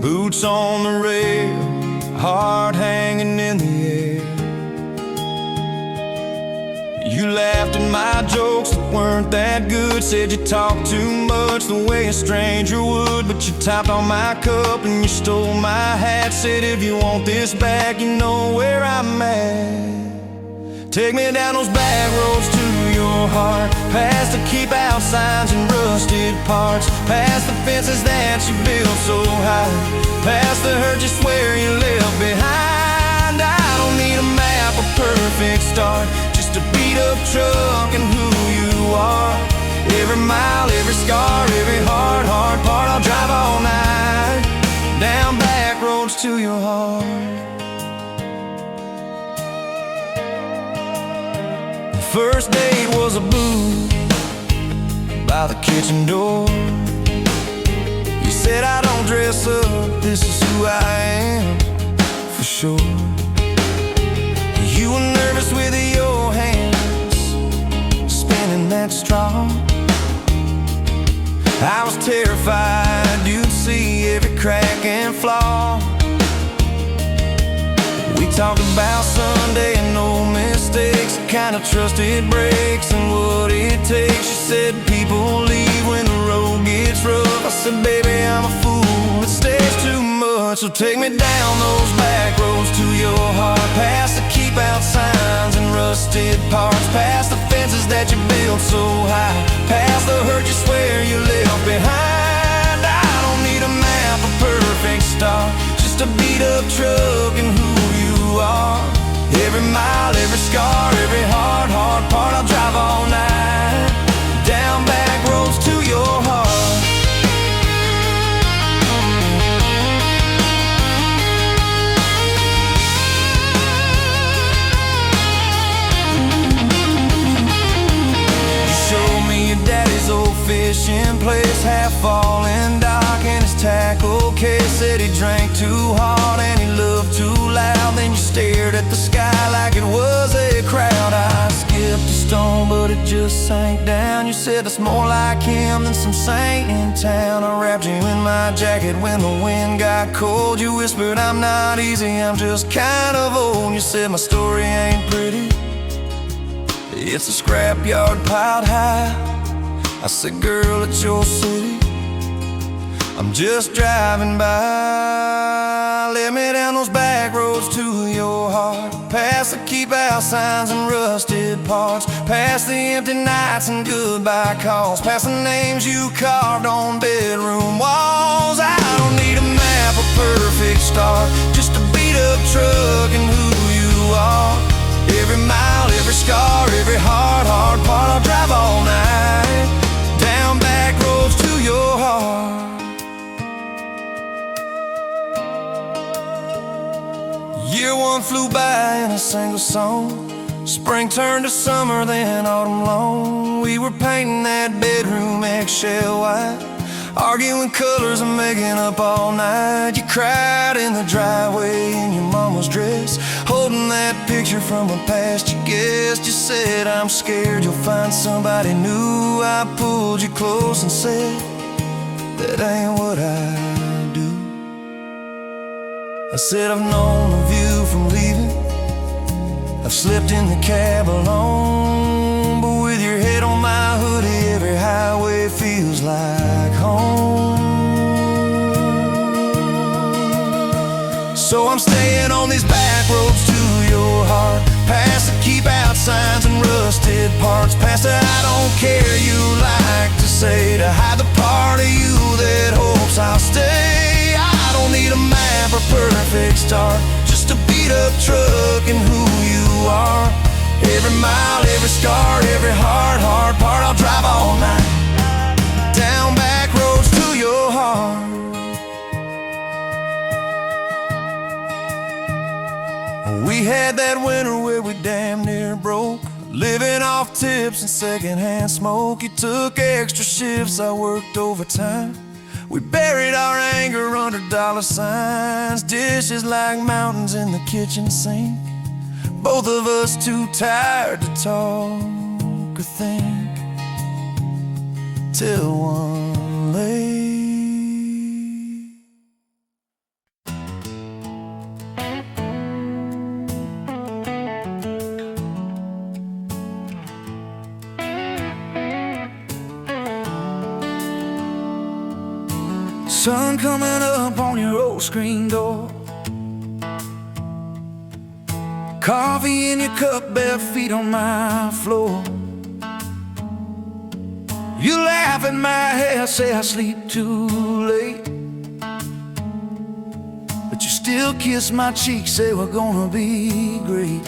Speaker 1: Boots on the rail, heart hanging in the air. You laughed at my jokes that weren't that good. Said you talked too much the way a stranger would. But you topped on my cup and you stole my hat. Said if you want this back, you know where I'm at. Take me down those back roads to your heart, past the keep out signs and rusted parts, past the fences that you built so high, past the hurt you swear you left behind. I don't need a map, a perfect start, just a beat up truck and who you are. Every mile, every scar, every hard part, I'll drive all night down back roads to your heart. First date was a booth by the kitchen door. You said I don't dress up, this is who I am, for sure. You were nervous with your hands spinning that straw. I was terrified you'd see every crack and flaw. We talked about Sunday and no mistakes, the kind of trust it breaks and what it takes. You said people leave when the road gets rough. I said baby I'm a fool, it stays too much. So take me down those back roads to your heart, past the keep out signs and rusted parts, past the fences that you built so high, past the hurt you swear you left behind. I don't need a map, a perfect start, just a beat up truck and who you are. Every mile, every scar, every hard part, I'll drive all night down back roads to your heart. You showed me your daddy's old fishing place, half fallen dock and his tackle case. Said he drank too hard and he loved too loud. Then you stared at the sky like it was a crowd. I skipped a stone but it just sank down. You said that's more like him than some saint in town. I wrapped you in my jacket when the wind got cold. You whispered I'm not easy, I'm just kind of old. You said my story ain't pretty, it's a scrapyard piled high. I said girl, it's your city, I'm just driving by. Let me down those back roads to your heart, past the keep out signs and rusted parts, past the empty nights and goodbye calls, past the names you carved on bedroom walls. I don't need a map, a perfect start, just a beat up truck and who you are. Every mile, every scar, every hard part, I'll drive all night down back roads to your heart. Year one flew by in a single song. Spring turned to summer, then autumn long. We were painting that bedroom eggshell white, arguing colors and making up all night. You cried in the driveway in your mama's dress, holding that picture from a past you guessed. You said I'm scared you'll find somebody new. I pulled you close and said that ain't what I do. I said I've known of you from leaving, I've slept in the cab alone, but with your head on my hoodie every highway feels like home. So I'm staying on these back roads to your heart, past the keep out signs and rusted parts, past the I don't care you like to say, to hide the part of you that hopes I'll stay. I don't need a map or perfect start, just a beat up truck and who you are. Every mile, every scar, every hard part, I'll drive all night down back roads to your heart. We had that winter where we damn near broke. Living off tips and secondhand smoke. You took extra shifts, I worked overtime. We buried our anger under dollar signs. Dishes like mountains in the kitchen sink. Both of us too tired to talk or think, till one late sun coming up on your old screen door. Coffee in your cup, bare feet on my floor. You laugh at my hair, say I sleep too late, but you still kiss my cheek, say we're gonna be great.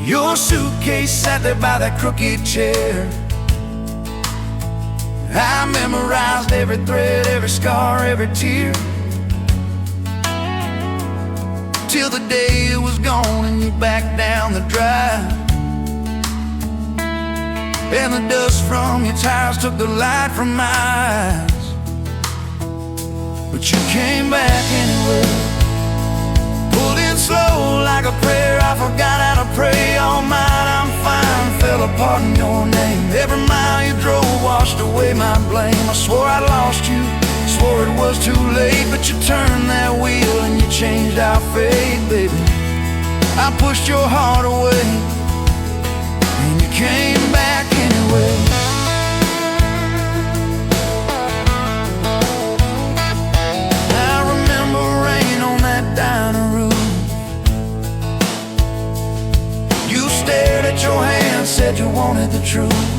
Speaker 1: Your suitcase sat there by that crooked chair. I memorized every thread, every scar, every tear, till the day it was gone and you backed down the drive. And the dust from your tires took the light from my eyes, but you came back anyway. Pulled in slow like a prayer, I forgot how to pray. All mine, I'm fine, fell apart in your name. Every mile you drove washed away my blame. I swore I lost you, swore it was too late, but you turned that wheel and you changed our fate, baby. I pushed your heart away and you came back anyway. I remember rain on that dining room. You stared at your hand, said you wanted the truth.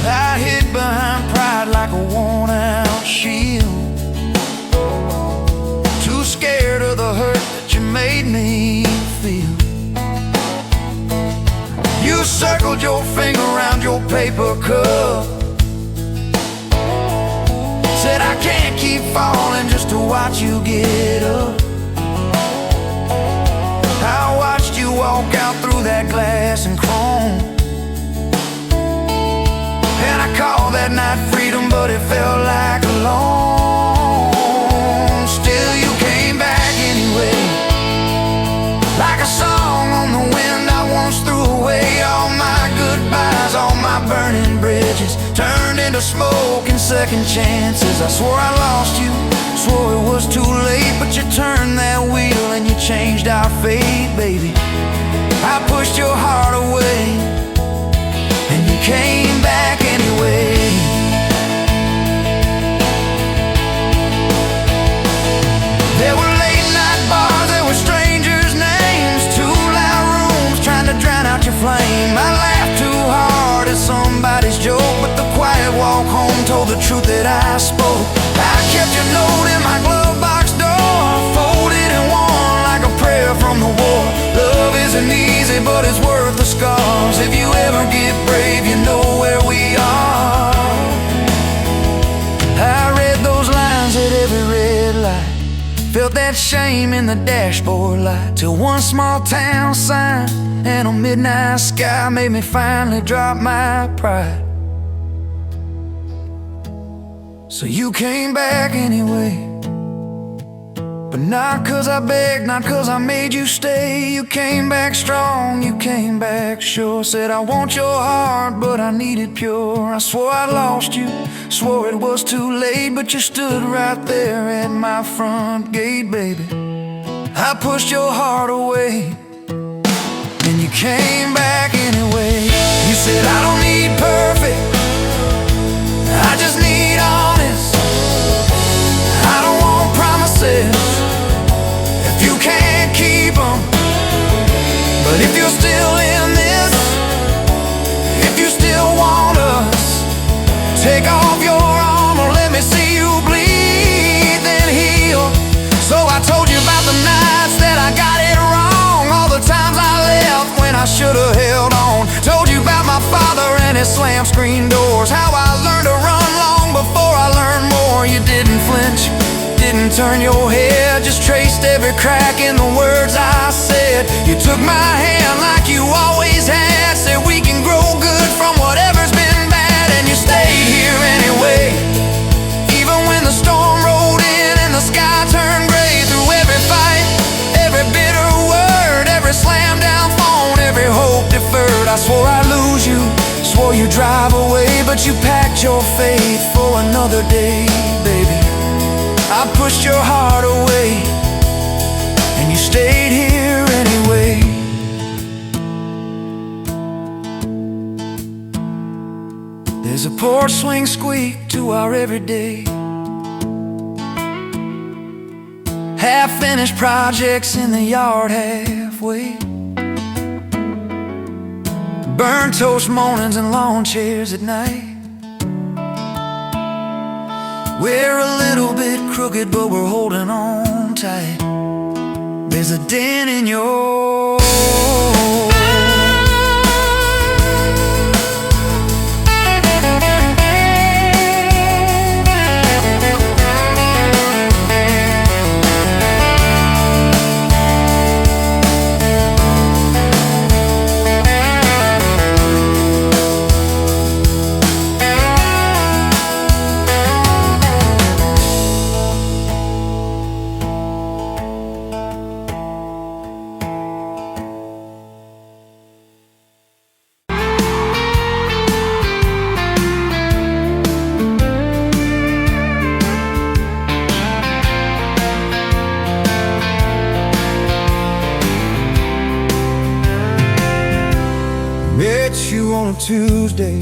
Speaker 1: I hid behind pride like a worn-out shield, too scared of the hurt that you made me feel. You circled your finger around your paper cup, said I can't keep falling just to watch you get up. I watched you walk out through that glass and chrome, and I called that night freedom, but it felt like alone. Still you came back anyway, like a song on the wind I once threw away. All my goodbyes, all my burning bridges turned into smoke and second chances. I swore I lost you, swore it was too late, but you turned that wheel and you changed our fate, baby. I pushed your heart away and you came back anyway. There were late night bars, there were strangers' names, too loud rooms trying to drown out your flame. I laughed too hard at somebody's joke, but the quiet walk home told the truth that I spoke. I kept your note in my glove box door, folded and worn like a prayer from the war. Love isn't easy, but it's worth the scars. If you ever get brave, you know where we are. I read those lines at every red light, felt that shame in the dashboard light, till one small town sign and a midnight sky made me finally drop my pride. So you came back anyway, but not 'cause I begged, not 'cause I made you stay. You came back strong, you came back sure. Said I want your heart, but I need it pure. I swore I lost you, swore it was too late, but you stood right there at my front gate, baby. I pushed your heart away and you came back anyway. You said I don't need perfect, I just need honest. I don't want promises if you can't keep them. But if you're still in this, if you still want us, take off your armor, let me see you bleed, then heal. So I told you about the nights that I got it wrong, all the times I left when I should've held on. Told you about my father and his slam screen doors, how I learned to run long before I learned more. You didn't flinch, didn't turn your head, just traced every crack in the words I said. You took my hand like you always had, said we can grow good from whatever's been bad. And you stayed here anyway, even when the storm rolled in and the sky turned gray. Through every fight, every bitter word, every slam down phone, every hope deferred, I swore I'd lose you, swore you'd drive away, but you packed your faith for another day, baby. I pushed your heart away, and you stayed here anyway. There's a porch swing squeak to our everyday, half-finished projects in the yard halfway, burnt toast mornings and lawn chairs at night. We're a little bit crooked, but we're holding on tight. There's a dent in your on a Tuesday,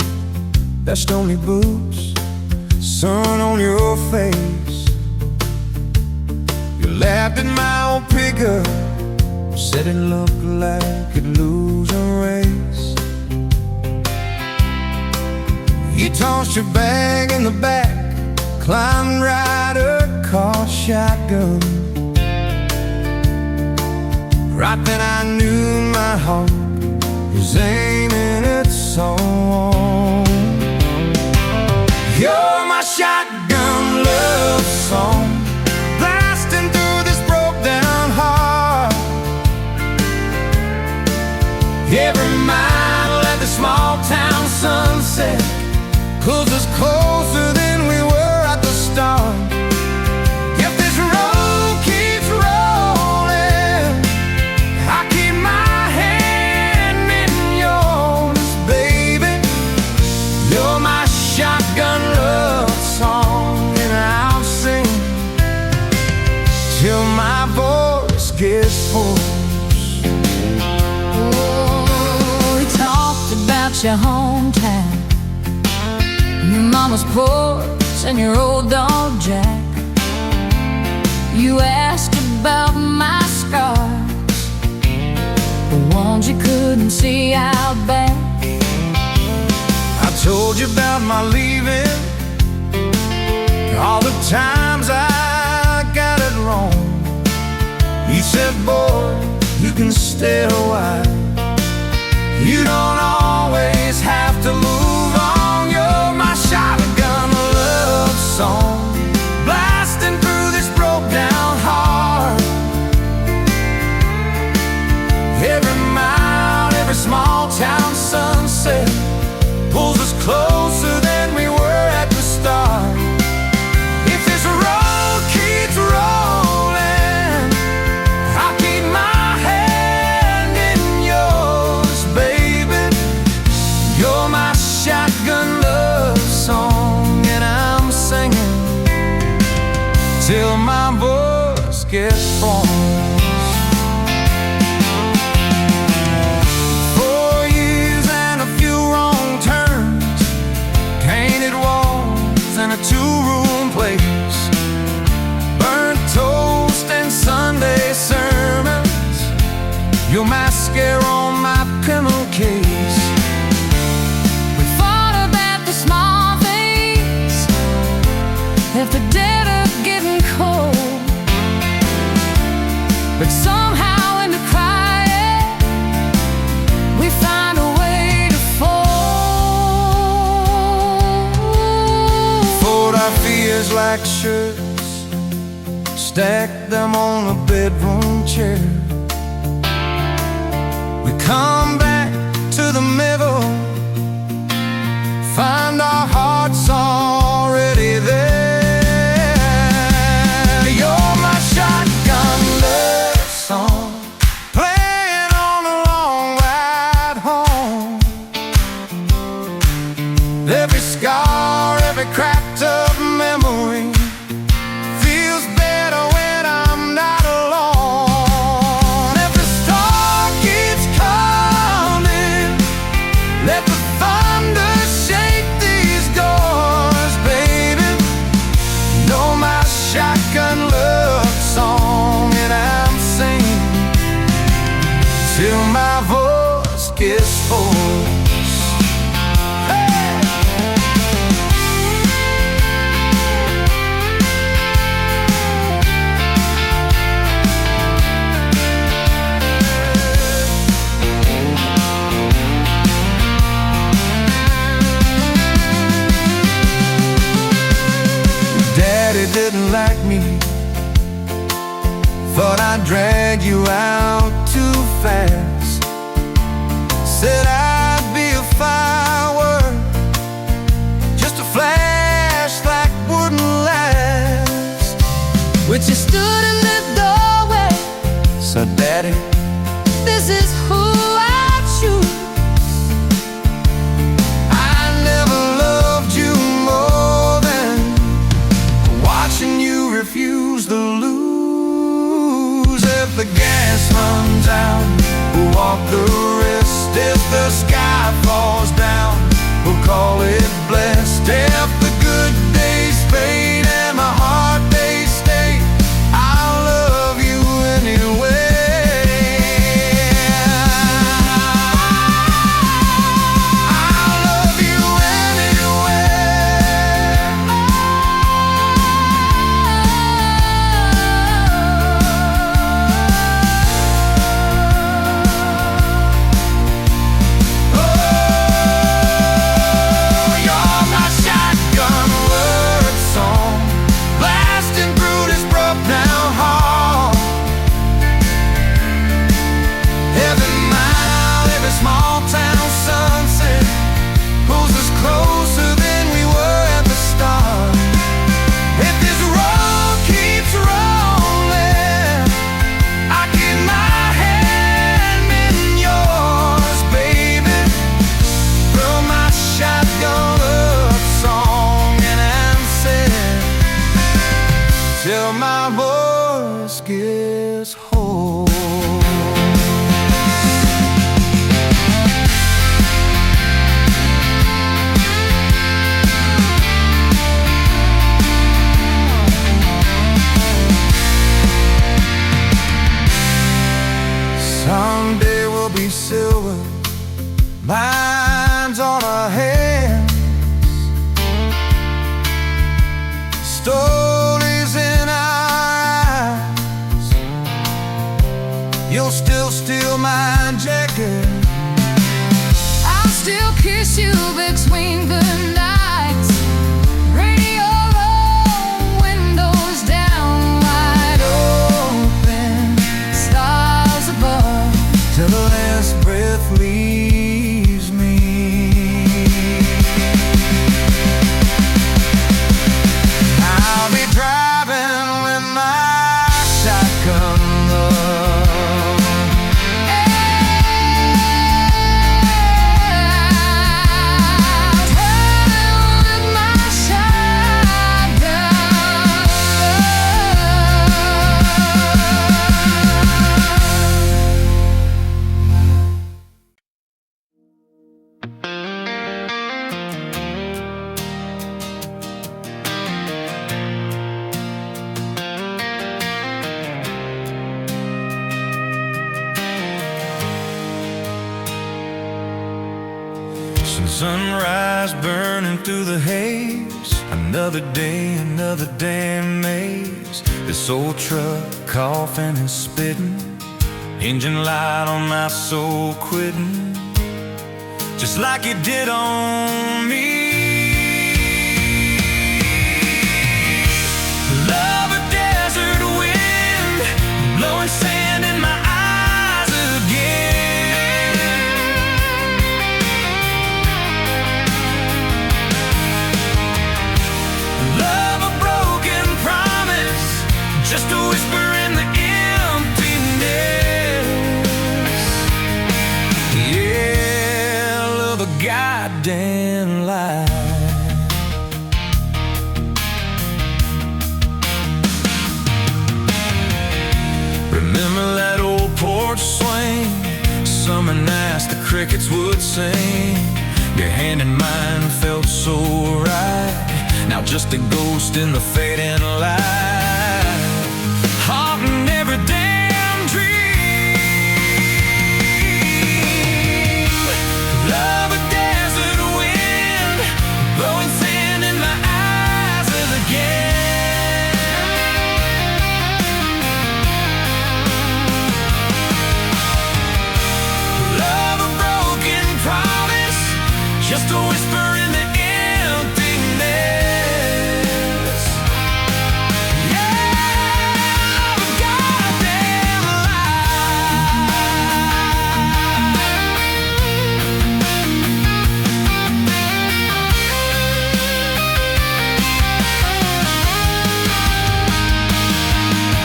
Speaker 1: best only boots, sun on your face. You laughed at my old pickup, said it looked like it'd lose a race. You tossed your bag in the back, climbed right across shotgun. Right then I knew my heart was aiming its song. You're my shotgun love song, blasting through this broke down heart. Every mile at the small town sunset pulls us closer than we were at the start. If this road keeps rolling, I keep my hand in yours, baby. You're my shotgun love song, and I'll sing till my voice gets hoarse.
Speaker 2: Oh, we talked about your hometown, your mama's porch and your old dog Jack. You asked about my scars, the ones you couldn't see out back.
Speaker 1: I told you about my leaving, all the times I got it wrong. You said, boy, you can stay a while, you don't always have to move on. You're my shotgun love song, blasting through this broke down heart. Every mile, every small town sunset pulls us closer than we were at the start. If this road keeps rolling, I'll keep my hand in yours, baby. You're my shotgun love song, and I'm singing till my voice gets hoarse. 4 years and a few wrong turns, painted walls and a two-room place, burnt toast and Sunday sermons, your mascara on my pillowcase.
Speaker 2: We fought about the small things, left the dead of getting cold, but somehow in the quiet we find a way to fold.
Speaker 1: Fold our fears like shirts, stack them on a bedroom chair. We come back to the middle, find our hearts already there. You're my shotgun love song, playing on a long ride home. Every scar, every cracked up memory feels better when I'm not alone. If the star keeps coming, let the thunder shake these doors, baby. Know my shotgun love song, and I'm singing till my voice gets hoarse. Daddy didn't like me, thought I'd drag you out too fast. Said I'd be a firework, just a flash like wouldn't last.
Speaker 2: But you stood in the doorway,
Speaker 1: So Daddy,
Speaker 2: this is who I choose.
Speaker 1: I never loved you more than watching you refuse to lose. If the gas runs out, we'll walk the rest. If the sky falls down, we'll call it blessed. If the good days fade and my hard days stay, I'll love you anyway. I'll love you You're my shotgun word song, blasting through this broke down hall. Every mile, every small town sunset pulls us closer than we were at the start. If this road keeps rolling, I keep my hand in yours, baby. Throw my shotgun love song, and I'm sad till my voice gets hoarse. Someday we'll be silver, lines on our hands, stories in our eyes. You'll still steal my jacket,
Speaker 2: I'll still kiss you between the nights. Radio on, windows down, wide open, stars above.
Speaker 1: till the last breath leaves me. I'll be driving with my shotgun love.
Speaker 2: With my
Speaker 1: Sunrise burning through the haze, another day, another damn maze. This old truck coughing and spitting, engine light on my soul quitting, just like it did on me. Love a desert wind. goddamn life. Remember that old porch swing? Summer nights the crickets would sing. Your hand in mine felt so right. Now just a ghost in the fading light, haunting every damn dream. Love a desert wind blowing thin in my eyes again. Love a broken promise, just a whisper in the emptiness. Yeah, love a goddamn lie.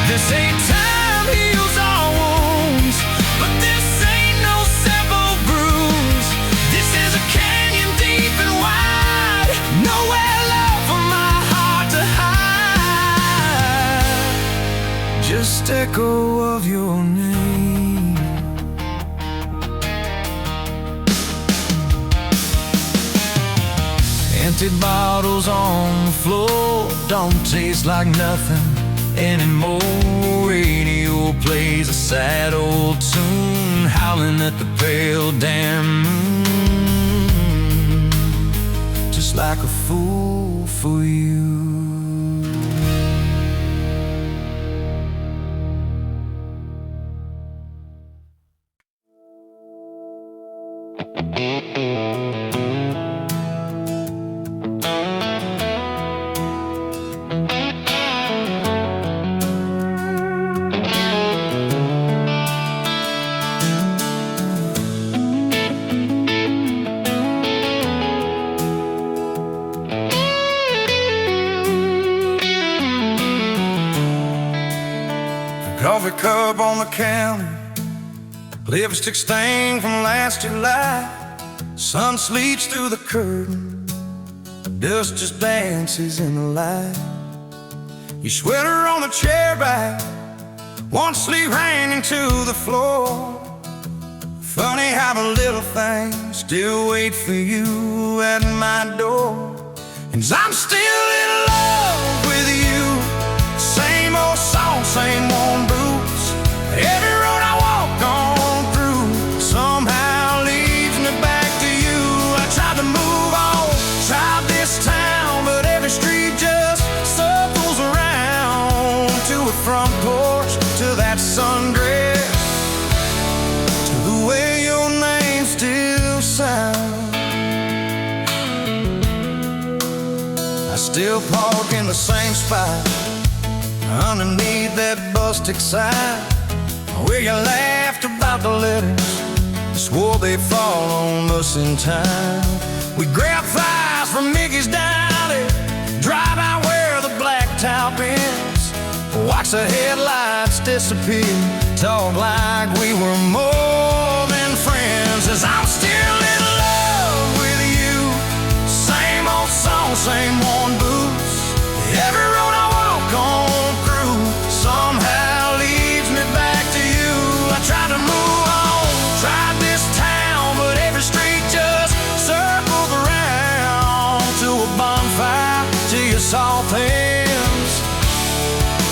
Speaker 1: This ain't time heals all wounds, but this ain't no simple bruise. This is a canyon deep and wide, nowhere left for my heart to hide. Just echo of your name. Empty bottles on the floor don't taste like nothing anymore. Radio plays a sad old tune, howling at the pale damn moon, just like a fool for you. Coffee cup on the counter, lipstick stain from last July. Sun sleeps through the curtain, dust just dances in the light. Your sweater on the chair back, one sleeve hanging to the floor. Funny how the little things still wait for you at my door. And I'm still in love with you. Same old song, same worn boots. Every road I walk on through somehow leads me back to you. I tried to move on, tried this town, but every street just circles around. To a front porch, to that sundress, to the way your name still sounds. I still park in the same spot underneath that busted sign, where you laughed about the letters, swore they'd fall on us in time. We grab fries from Mickey's Diner, drive out where the blacktop ends, watch the headlights disappear, talk like we were more than friends. As I'm still in love with you, same old song, same worn boots. Every road I walk on somehow leads me back to you. I tried to move on, tried this town, but every street just circles around. To a bonfire, to your soft hands,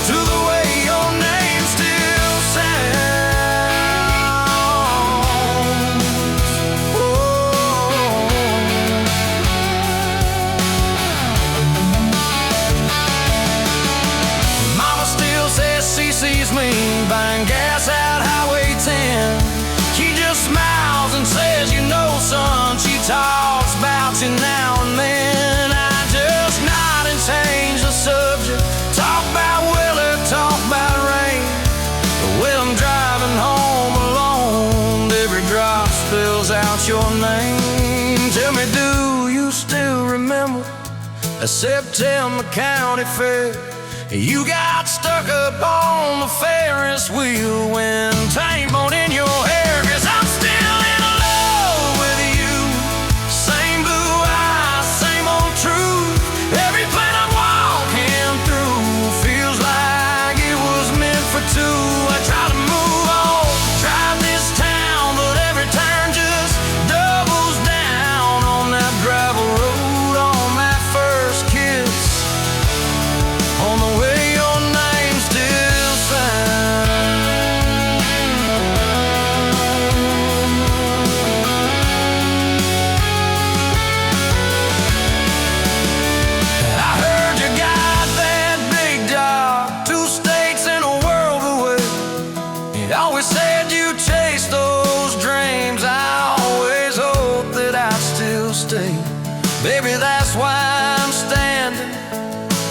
Speaker 1: to the way your name still sounds. Oh. Mama still says she sees me buying gas out Highway 10. She just smiles and says, you know, son. She talks about you now and then. I just nod and change the subject. Talk about weather, talk about rain. Well, I'm driving home alone. Every drop spills out your name. Tell me, do you still remember a September county fair? You got stuck up on the Ferris wheel when time bone in your hair. 'Cause I'm still in love with you. will stay. Baby, that's why I'm standing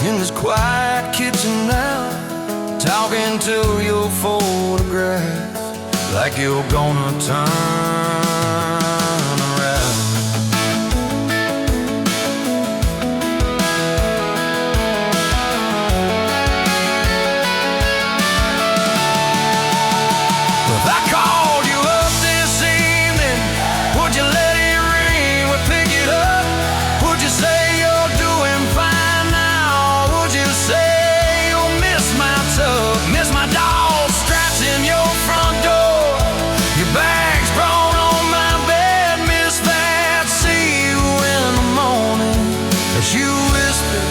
Speaker 1: in this quiet kitchen now, talking to your photograph like you're gonna turn around. If I called you up this evening, would you let it ring? Would pick it up? Would you say you're doing fine now? Would you say you'll miss my tub, miss my dog straps in your front door, your bags brought on my bed, miss that? See you in the morning as you whisper,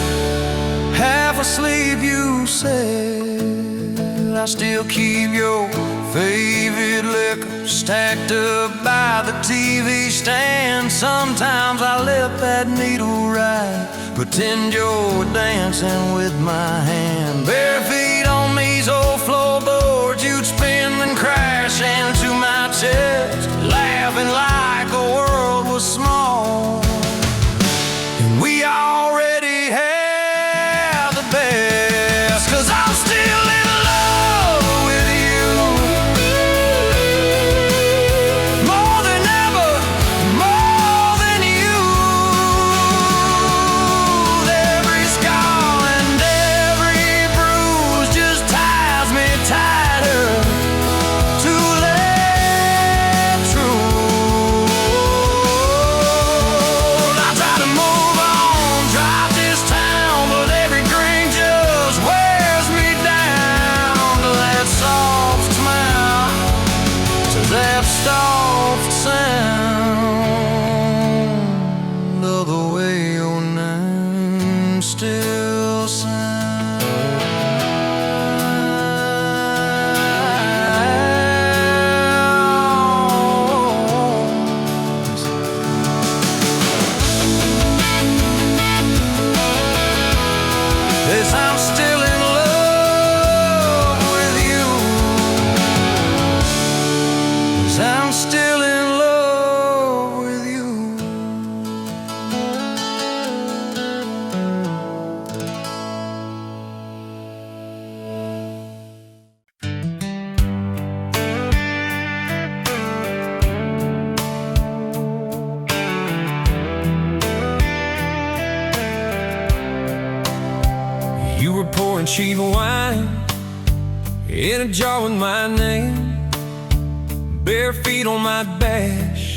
Speaker 1: half asleep you said, I still keep your favorite liquor stacked up by the TV stand. Sometimes I let that needle ride, pretend you're dancing with my hand. Bare feet on these old floorboards, you'd spin and crash into my chest, laughing like the world was small and we already had the best. 'Cause I'm still in love with you, more than ever, more than you. Every scar and every bruise just ties me tighter to that truth. I try to move on, drive this town, but every grain just wears me down to that soft smile, to that soft sound of the way your name still sounds. Yes, I'm still in love with you. Yes, I'm still in love with you. You were pouring cheap wine in a jar with my name, bare feet on my dash,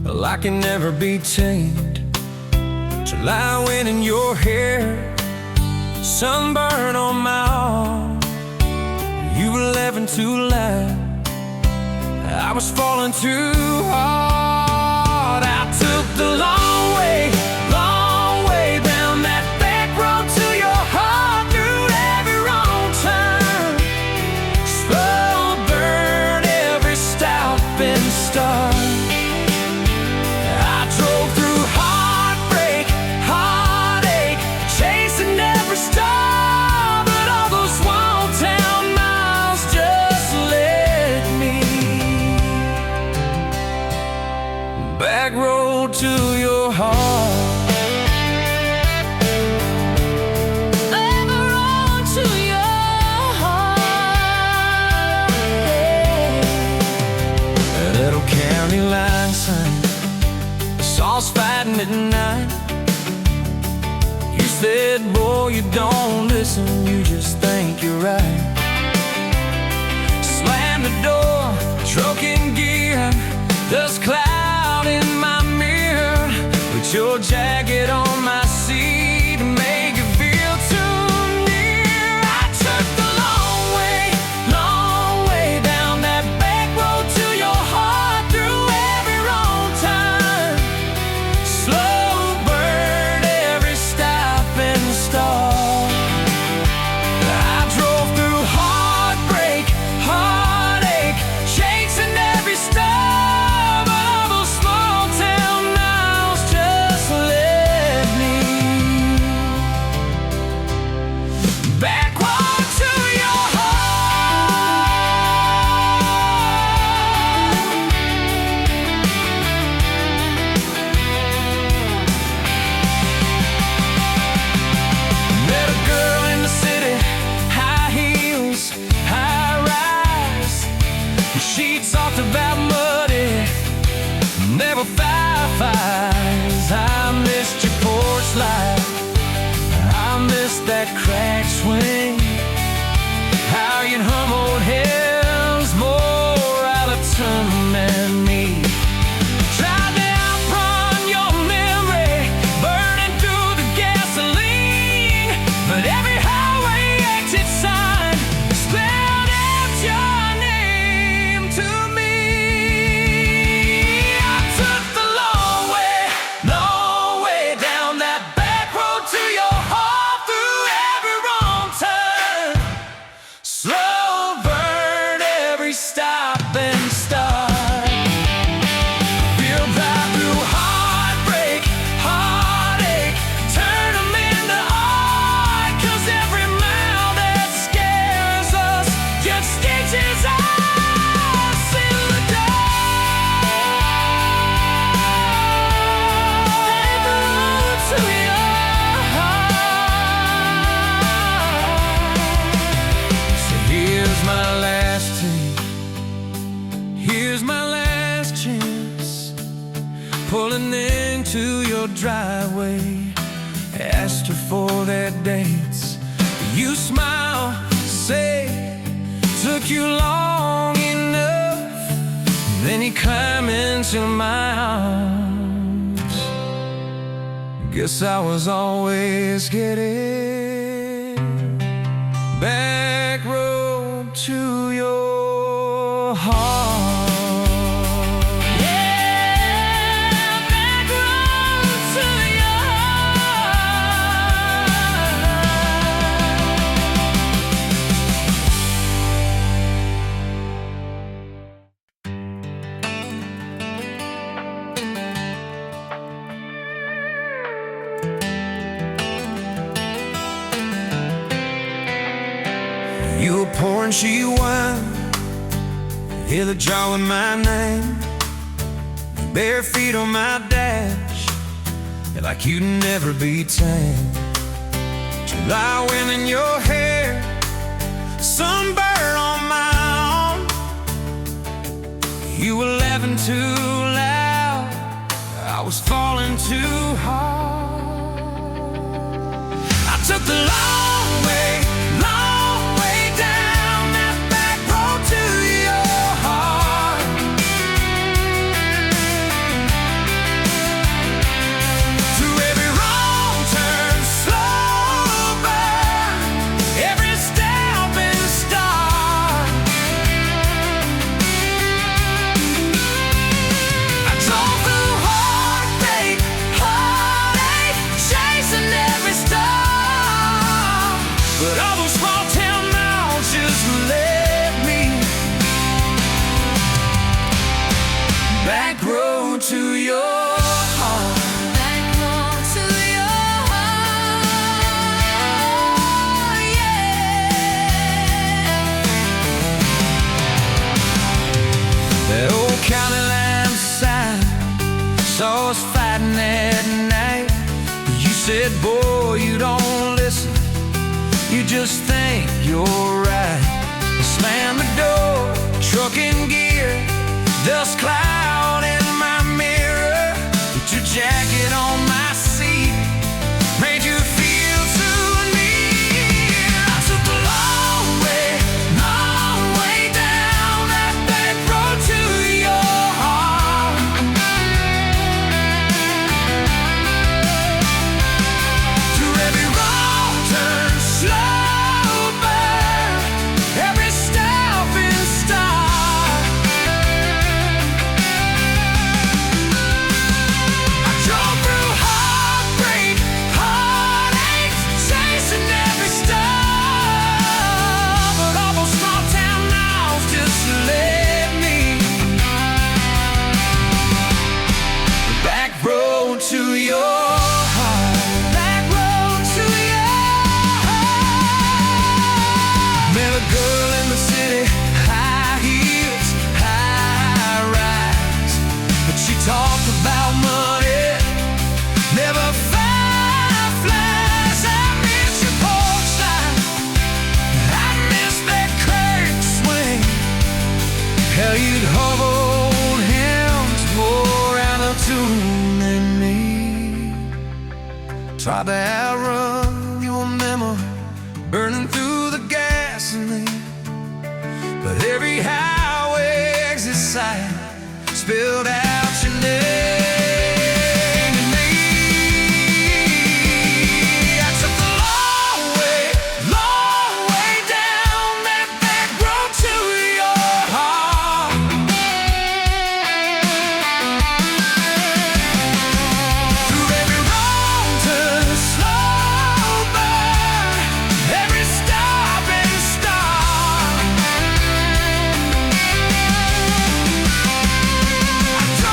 Speaker 1: well, I can never be tamed. Till I went in your hair, sunburn on my arm. You were laughing too loud, I was falling too hard. I took the long way down that back road to your heart, through every wrong turn, slow burn every stop and start. I drove through heartbreak, heartache, chasing every star, but all those small town miles just led me back road to your heart. Back road to your heart. That old county line sign, saws fighting at night. You said, boy, you don't listen, you just think you're right. Slam the door, truck in gear, dust cloud in my mirror, put your jacket on my seat to make it feel too near. I took the long way down that back road to your heart, through every wrong turn, slow burn every stop and start. I drove through heartbreak, heartache, chasing every star, but all those small town miles just led me your driveway, asked her for their dates. You smile, say, took you long enough. Then you climb into my arms. Guess I was always getting back road to your heart. You were pouring she wine, hear the jar with my name, bare feet on my dash, like you'd never be tamed. July wind in your hair, sunburn on my arm. You were laughing too loud, I was falling too hard. I took the long way down that back road to your heart. Through every wrong turn, slow burn, every step and start. I drove through heartbreak, heartache, chasing every star. But all those small town miles just led me back road to your heart.
Speaker 2: Back road to your heart, yeah.
Speaker 1: That old county line sign saw us fighting that night. You said, boy, you don't listen, you just think you're right. Slam the door, truck in gear, dust cloud in my mirror. Put your jacket on my seat, made you feel too near. I took the long way down that back road to your heart. Through every wrong turn, slow burn, every stop and start. I drove through heartbreak, heartache, chasing every star. But all those small town miles just led me back road to your heart. Back road to your heart. Met a girl in the city, high heels, high rise. But she talked about money, never fireflies. I miss your porch light, I miss that curtain swing. How you'd hold hands more out of tune than me. Tried to outrun your memory, burning through the gasoline. But every highway exit sign spilled out your name to me. I took the long way down that back road to your heart. Through every wrong turn, slow burn, every stop and start. I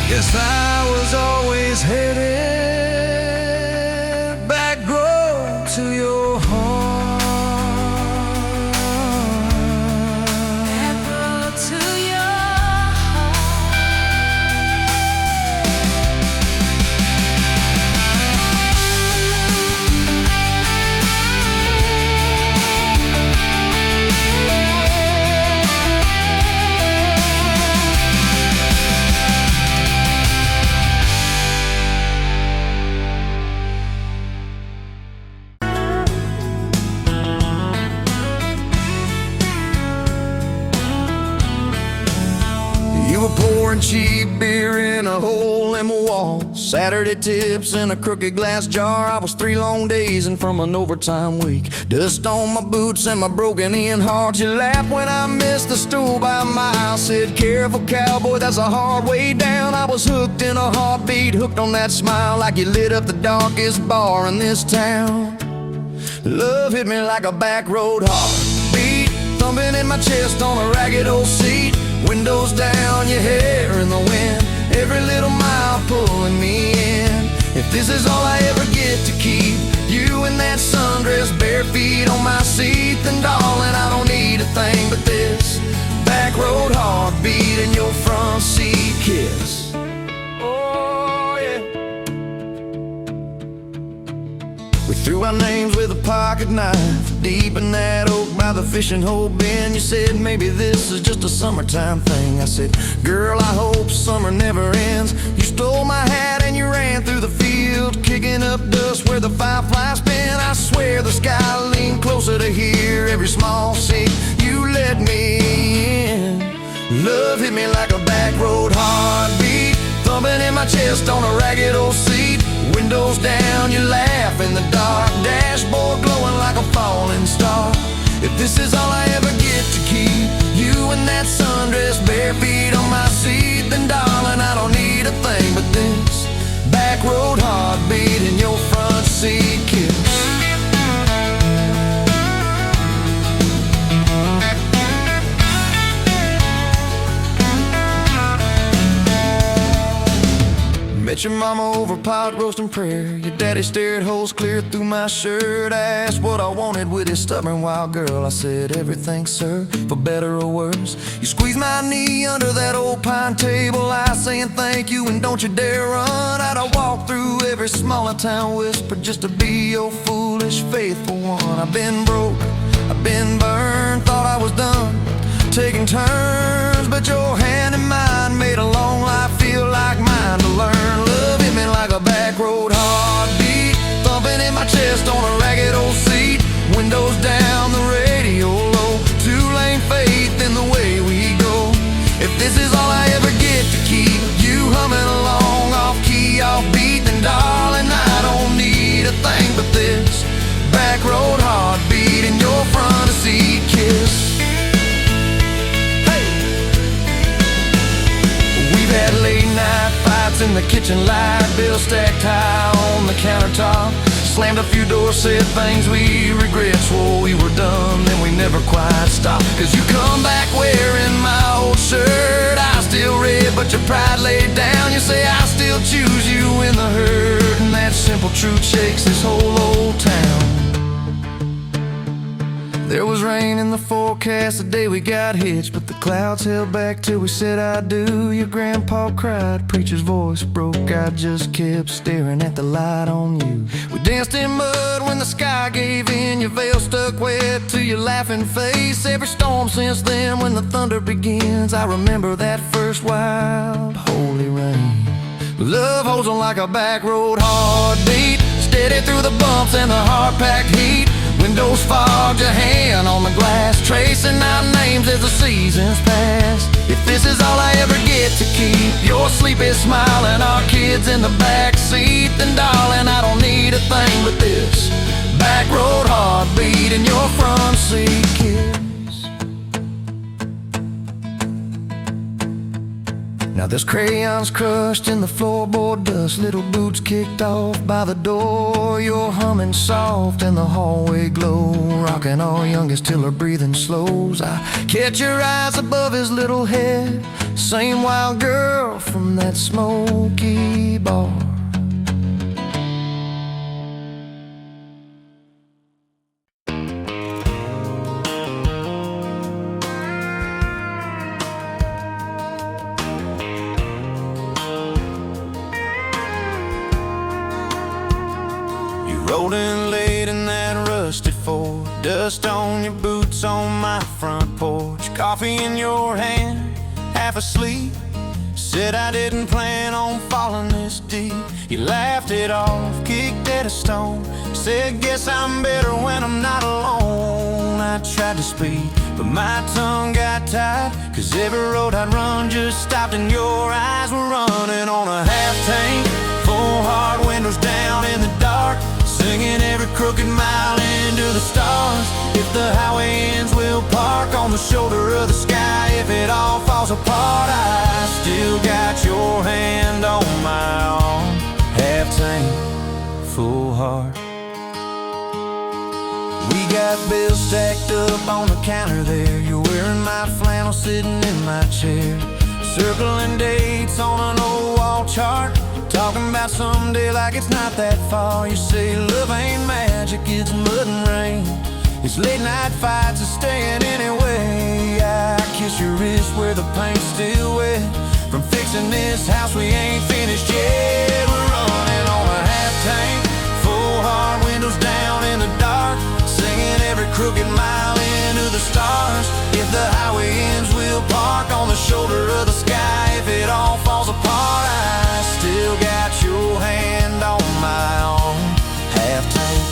Speaker 1: Yes, I was always headed back road to your heart.
Speaker 2: Back road to your heart.
Speaker 1: You were pouring cheap beer in a hole in my wall, Saturday tips in a crooked glass jar. I was 3 long days and from an overtime week, dust on my boots and my broken-in heart. You laughed when I missed the stool by a mile, said, "Careful, cowboy, that's a hard way down." I was hooked in a heartbeat, hooked on that smile, like you lit up the darkest bar in this town. Love hit me like a back road heartbeat, thumping in my chest on a ragged old seat. Windows down, your hair in the wind, every little mile pulling me in. If this is all I ever get to keep, you in that sundress, bare feet on my seat, then darling, I don't need a thing but this back road heartbeat and your front seat kiss. Oh yeah. We threw our names with a pocket knife deep in that oak by the fishing hole bin. You said maybe this is just a summertime thing. I said, girl, I hope summer never ends. You stole my hat and you ran through the field, kicking up dust where the fireflies spin. I swear the sky leaned closer to hear every small sing you let me in. Love hit me like a back road heartbeat, thumping in my chest on a ragged old seat. Windows down, you laugh in the dark, dashboard glowing like a falling star. If this is all I ever get to keep, you in that sundress, bare feet on my seat, then darling, I don't need a thing but this back road heartbeat and your front seat kiss. Met your mama over pot roast and prayer. Your daddy stared holes clear through my shirt. I asked what I wanted with his stubborn wild girl. I said everything, sir, for better or worse. You squeezed my knee under that old pine table, I saying thank you and don't you dare run. I'd walk through every smaller town whisper just to be your foolish faithful one. I've been broke, I've been burned, thought I was done taking turns, but your hand in mine made a long life feel like mine to learn. Love hit me like a back road heartbeat, thumping in my chest on a ragged old seat. Windows down, the radio low, 2-lane faith in the way we go. If this is all I ever get to keep, you humming along off key, off beat, then darling, I don't need a thing but this back road heartbeat and your front seat kiss. Had late night fights in the kitchen light, bill stacked high on the countertop. Slammed a few doors, said things we regret, swore we were done, then we never quite stopped. Cause you come back wearing my old shirt, I still red but your pride laid down. You say I still choose you in the hurt, and that simple truth shakes this whole old town. There was rain in the forecast the day we got hitched, but the clouds held back till we said I do. Your grandpa cried, preacher's voice broke, I just kept staring at the light on you. We danced in mud when the sky gave in, your veil stuck wet to your laughing face. Every storm since then when the thunder begins, I remember that first wild holy rain. Love holds on like a back road heartbeat, steady through the bumps and the hard-packed heat. Windows fogged, your hand on the glass, tracing out names as the seasons pass. If this is all I ever get to keep, your sleepy smile and our kids in the back seat, then darling, I don't need a thing but this back road heartbeat and your front seat kiss. Now there's crayons crushed in the floorboard dust, little boots kicked off by the door. You're humming soft in the hallway glow, rocking our youngest till her breathing slows. I catch your eyes above his little head, same wild girl from from that smoky bar. You rolled in late in that rusted Ford, dust on your boots on my front porch, coffee in your hand, half asleep. Said I didn't plan on falling this deep. You laughed it off, kicked at a stone, said guess I'm better when I'm not alone. I tried to speak, but my tongue got tied, 'cause every road I'd run just stopped and your eyes were running on a half tank, full hard windows down in the dark, singing every crooked mile into the stars. If the highway ends, we'll park on the shoulder of the sky. If it all falls apart, I still got your hand on my arm. Half tank, full heart. We got bills stacked up on the counter there. You're wearing my flannel, sitting in my chair, circling dates on an old wall chart, talking about someday like it's not that far. You say love ain't magic, it's mud and rain. It's late night fights are staying anyway. I kiss your wrist where the paint's still wet from fixing this house we ain't finished yet. We're running on a half tank, full hard windows down in the dark, singing every crooked mile into the stars. If the highway ends, we'll park on the shoulder of the sky. If it all falls apart, I still got your hand on my arm. Half tank,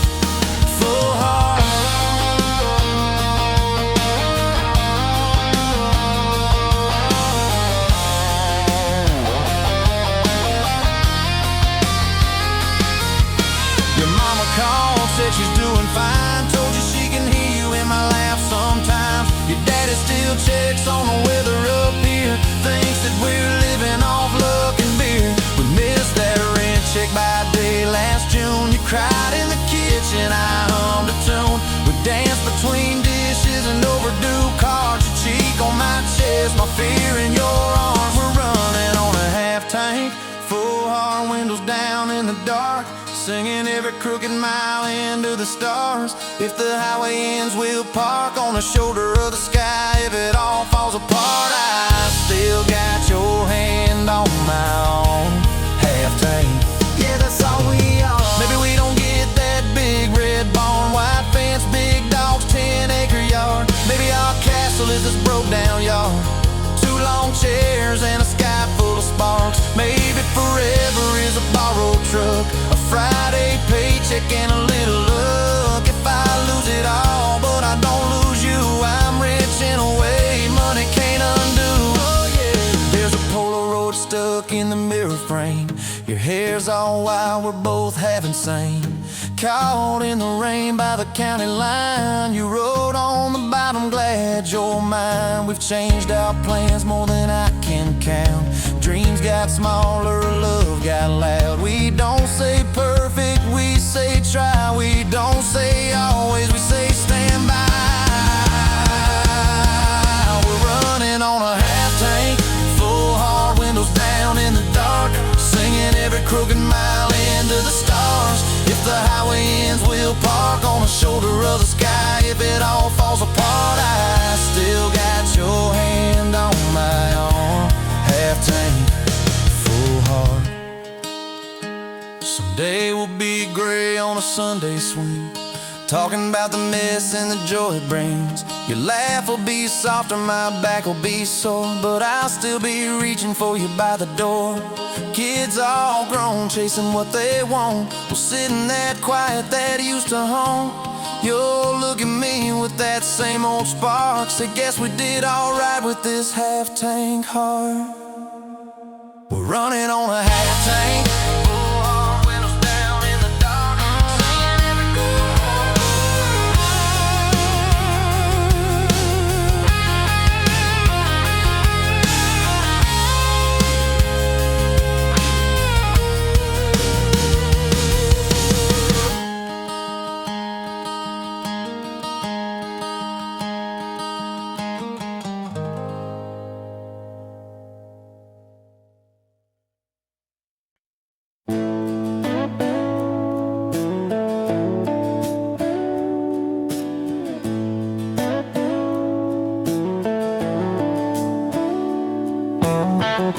Speaker 1: full heart. Your mama called, said she's doing fine, told you she can hear you in my laugh sometimes. Your daddy still checks on the weather up here, thinks that we're living off luck and beer. We missed that rent check by day last June. You cried in the kitchen, I hummed a tune. We danced between dishes and overdue cards. Your cheek on my chest, my fear in your arms. We're running on a half tank, full hard windows down in the dark, singing every crooked mile into the stars. If the highway ends, we'll park on the shoulder of the sky. If it all falls apart, I still got your hand on my arm. Half tank, yeah, that's all we are. Maybe we don't get that big red barn, white fence, big dogs, 10-acre yard. Maybe our castle is this broke down yard, 2 long chairs and a sky full of sparks. Maybe forever is a borrowed truck, a Friday paycheck and a little luck. If I lose it all, but I don't lose you, I'm rich in a way money can't undo. Oh yeah. There's a Polaroid stuck in the mirror frame. Your hair's all wild, we're both half insane. Caught in the rain by the county line. You wrote on the bottom, glad you're mine. We've changed our plans more than I can count. Dreams got smaller, love got loud. We don't say perfect, we say try. We don't say always, we say stand by. We're running on a half tank, full hard windows down in the dark, singing every crooked mile into the stars. If the highway ends, we'll park on the shoulder of the sky. If it all falls apart, I still got your hand on my arm. Half tank, full heart. Someday we'll be gray on a Sunday swing, talking about the mess and the joy it brings. Your laugh will be softer, my back will be sore, but I'll still be reaching for you by the door. Kids all grown, chasing what they want, we'll sit in that quiet that used to haunt. You'll look at me with that same old spark, say guess we did alright with this half tank heart. We're running on a half tank, Dust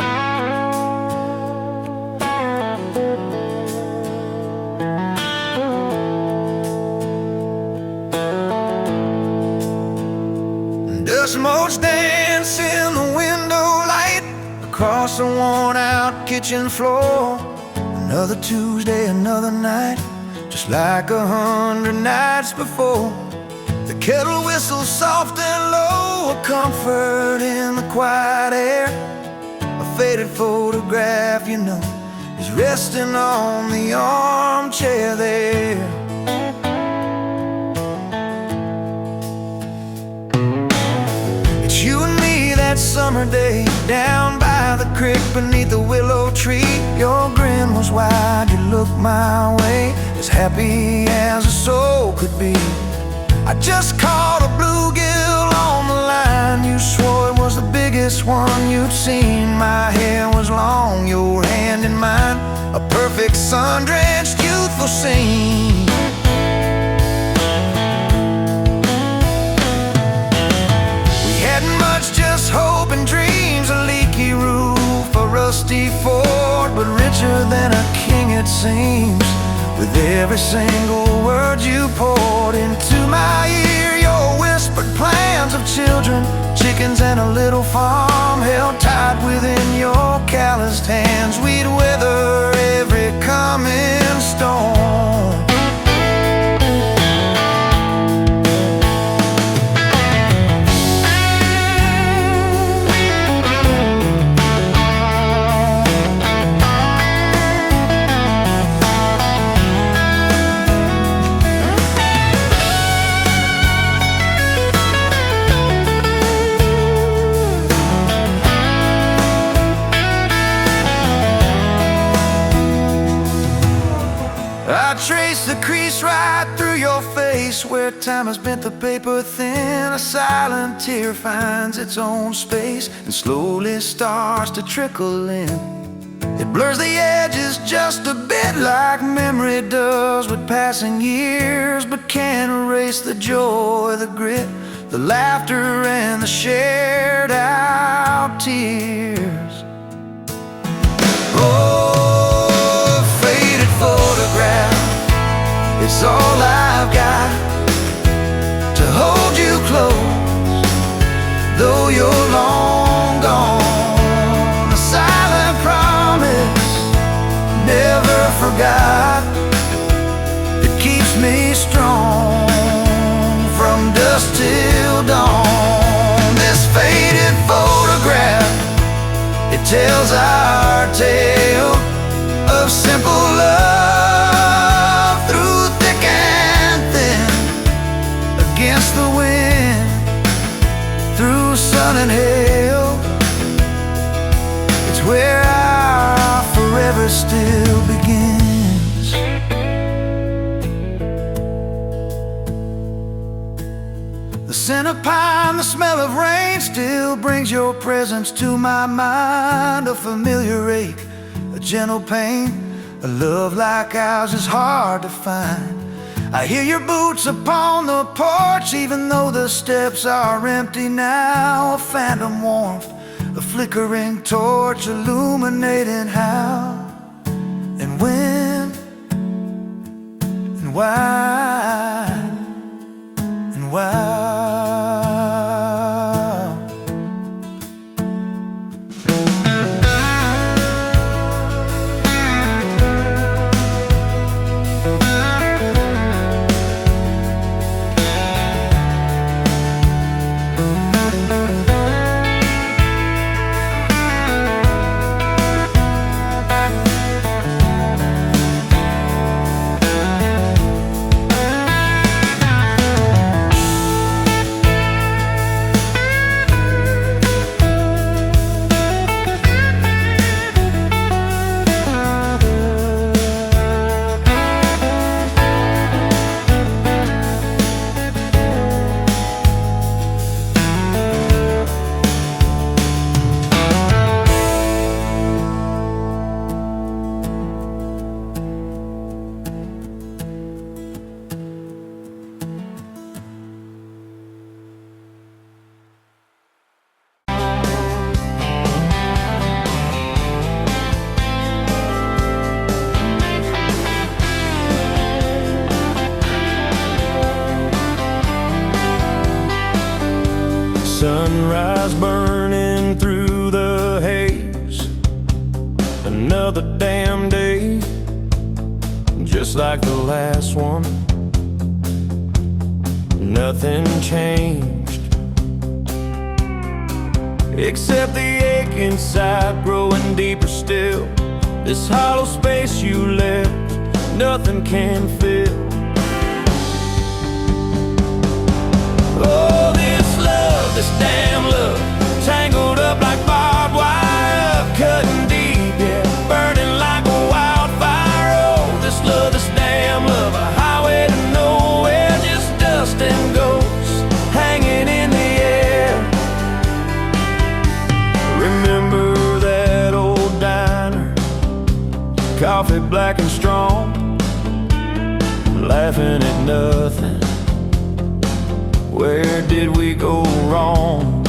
Speaker 1: motes dance in the window light across the worn-out kitchen floor. Another Tuesday, another night, just like 100 nights before. The kettle whistles soft and low, a comfort in the quiet air. A faded photograph, you know, is resting on the armchair there. It's you and me that summer day, down by the creek beneath the willow tree. Your grin was wide, you looked my way, as happy as a soul could be. I just caught a bluegill on the line. You swore it was the biggest one you'd seen. My hair was long, your hand in mine, a perfect sun-drenched youthful scene. We hadn't much, just hope and dreams, a leaky roof, a rusty fort, but richer than a king it seems. With every single word you poured into my ear, your whispered plans of children, chickens and a little farm held tight within your calloused hands. We'd weather every coming storm. I trace the crease right through your face, where time has bent the paper thin. A silent tear finds its own space and slowly starts to trickle in. It blurs the edges just a bit, like memory does with passing years, but can't erase the joy, the grit, the laughter and the shared out tears. Oh, faded photograph, it's all I've got to hold you close, though you're long gone. A silent promise, never forgot, it keeps me strong from dusk till dawn. This faded photograph, it tells our tale of simple love through thick and thin, against the wind, through sun and hail. It's where our forever still begins. The scent of pine, the smell of rain still brings your presence to my mind. A familiar ache, a gentle pain, a love like ours is hard to find. I hear your boots upon the porch, even though the steps are empty now. A phantom warmth, a flickering torch, illuminating how and when and why and why. Sunrise burning through the haze. Another damn day, just like the last one. Nothing changed, except the ache inside growing deeper still. This hollow space you left, nothing can fill. Oh, this love, this damn love, tangled up like barbed wire, cutting deep, yeah, burning like a wildfire. Oh, this love, this damn love, a highway to nowhere, just dust and ghosts hanging in the air. Remember that old diner, coffee black and strong, laughing at nothing. Where did we go wrong?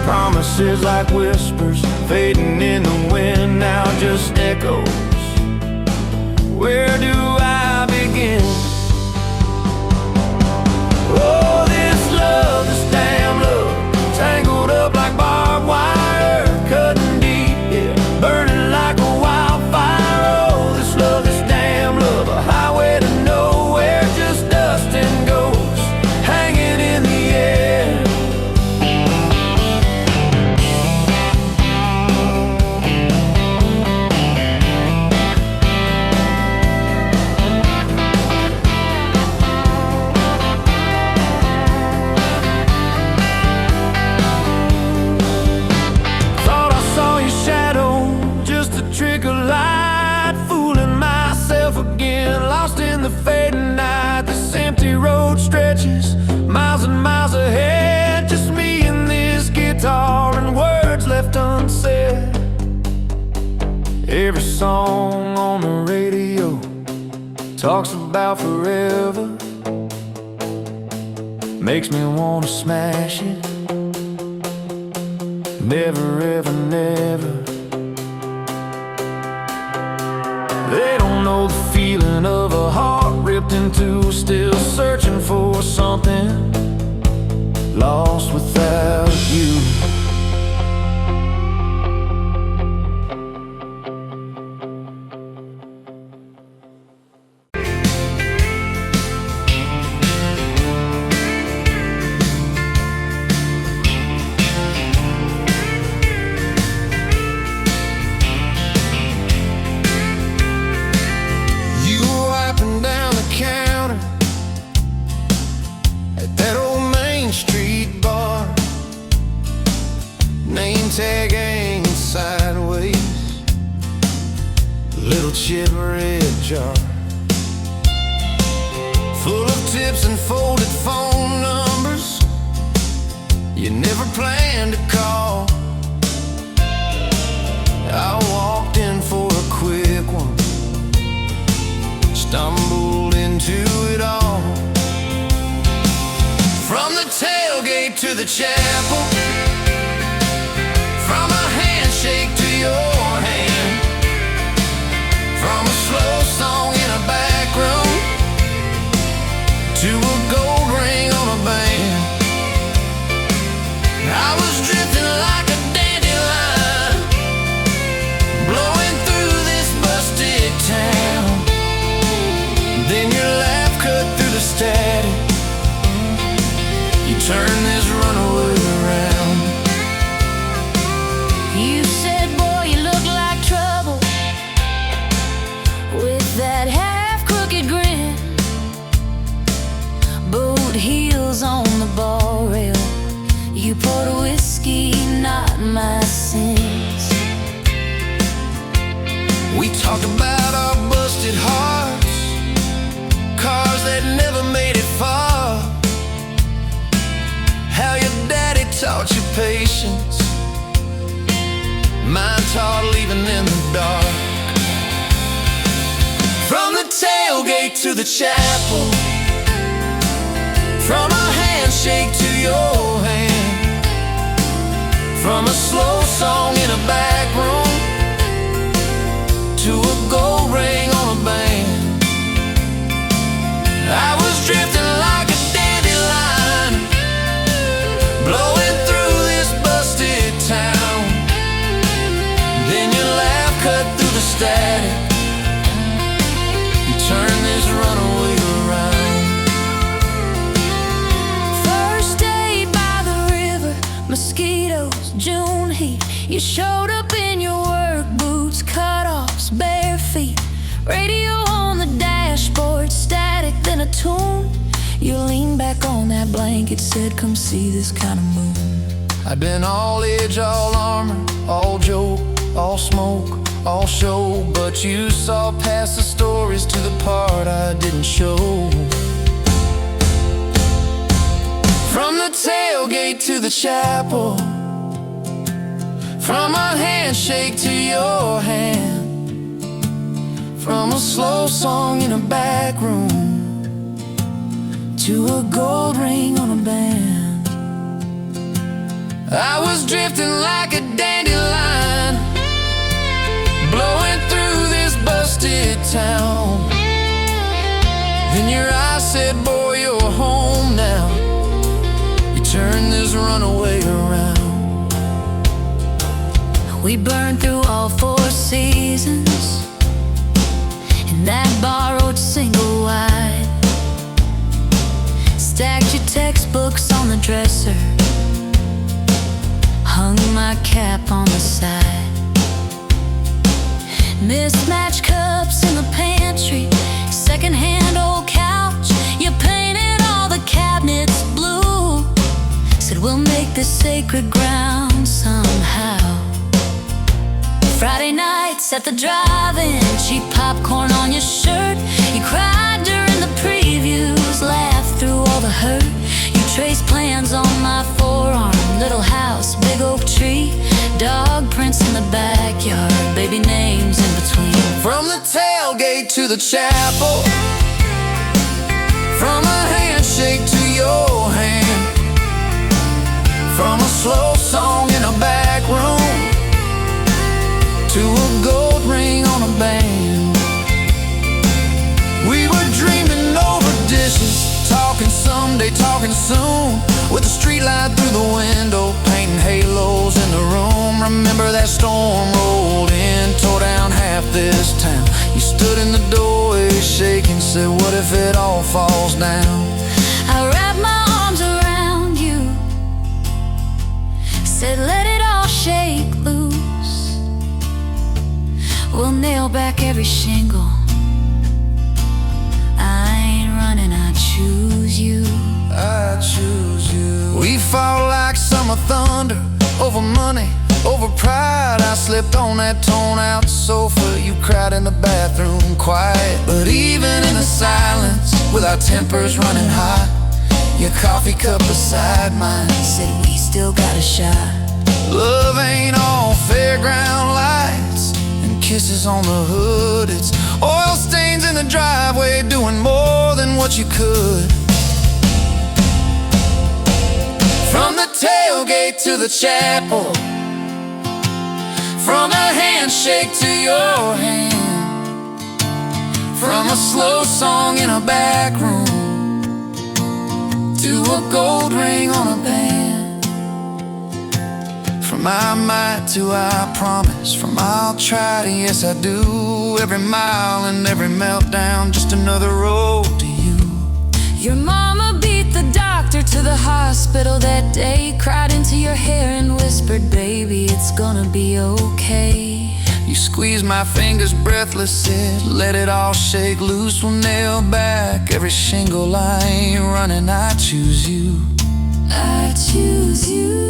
Speaker 1: Promises like whispers fading in the wind, now just echoes. Where do I begin? Oh, this love, this damn love, tangled up like barbed wire, cutting deep, yeah, burning like a wildfire. Oh, this love, this damn love, a highway to nowhere, just dust and ghosts hanging in the air. Thought I saw your shadow, just a trick of light, fooling myself again, lost in the fading night. This empty road stretches miles and miles ahead, just me and this guitar and words left unsaid. Every song on the radio talks about forever, makes me wanna smash it. Never ever never. They don't know the feeling of a heart ripped in two, still searching for something, lost without you. You were wiping down the counter at that old Main Street bar, name tag hanging sideways, little chip red jar full of tips and folded phone numbers you never planned to call. I walked in for a quick one, stumbled into it all. From the tailgate to the chapel, from a handshake to your hand, from a slow song in a back room to a gold ring on a band. I was drifting like a dandelion, blowing through this busted town. Then your laugh cut through the static, you turn this runaway around.
Speaker 2: You said, boy, you look like trouble, with that half-crooked grin, boot heels on the bar rail. You poured whiskey, not my sins.
Speaker 1: We talked about our busted hearts, cars that never made it far, how your daddy taught you patience, mine taught leaving in the dark. From the tailgate to the chapel, from a handshake to your hand, from a slow song in a back room to a gold ring on a band. I was drifting like a dandelion,
Speaker 2: late. You showed up in your work boots, cutoffs, bare feet. Radio on the dashboard, static then a tune. You leaned back on that blanket, said come see this kind of moon.
Speaker 3: I'd been all edge, all armor, all joke, all smoke, all show. But you saw past the stories to the part I didn't show. From the tailgate to the chapel, from a handshake to your hand, from a slow song in a back room to a gold ring on a band. I was drifting like a dandelion, blowing through this busted town. Then your eyes said, boy, you're home now. You turned this runaway around.
Speaker 2: We burned through all 4 seasons in that borrowed single wide. Stacked your textbooks on the dresser, hung my cap on the side. Mismatched cups in the pantry, secondhand old couch. You painted all the cabinets blue, said we'll make this sacred ground somehow. Friday nights at the drive-in, cheap popcorn on your shirt. You cried during the previews, laughed through all the hurt. You traced plans on my forearm, little house, big oak tree, dog prints in the backyard, baby names in between.
Speaker 3: From the tailgate to the chapel, from a handshake to your hand, from a slow song in a back room to a gold ring on a band. We were dreaming over dishes, talking someday, talking soon, with a street light through the window, painting halos in the room. Remember that storm rolled in, tore down half this town. You stood in the doorway shaking, said what if it all falls down?
Speaker 2: I wrapped my arms around you, said let it all shake loose. We'll nail back every shingle. I ain't running, I choose you.
Speaker 3: I choose you. We fought like summer thunder, over money, over pride. I slipped on that torn-out sofa, you cried in the bathroom quiet. But even in the silence, with our tempers running hot, your coffee cup beside mine
Speaker 2: said we still got a shot.
Speaker 3: Love ain't all fairground lights and kisses on the hood. It's oil stains in the driveway, doing more than what you could. From the tailgate to the chapel, from a handshake to your hand, from a slow song in a back room to a gold ring on a band. From I might to I promise, from I'll try to yes I do. Every mile and every meltdown, just another road to you.
Speaker 2: Your mama beat the doctor to the hospital that day, cried into your hair and whispered, baby, it's gonna be okay.
Speaker 3: You squeezed my fingers breathless, said let it all shake loose. We'll nail back every shingle. I ain't running, I choose you.
Speaker 2: I choose you.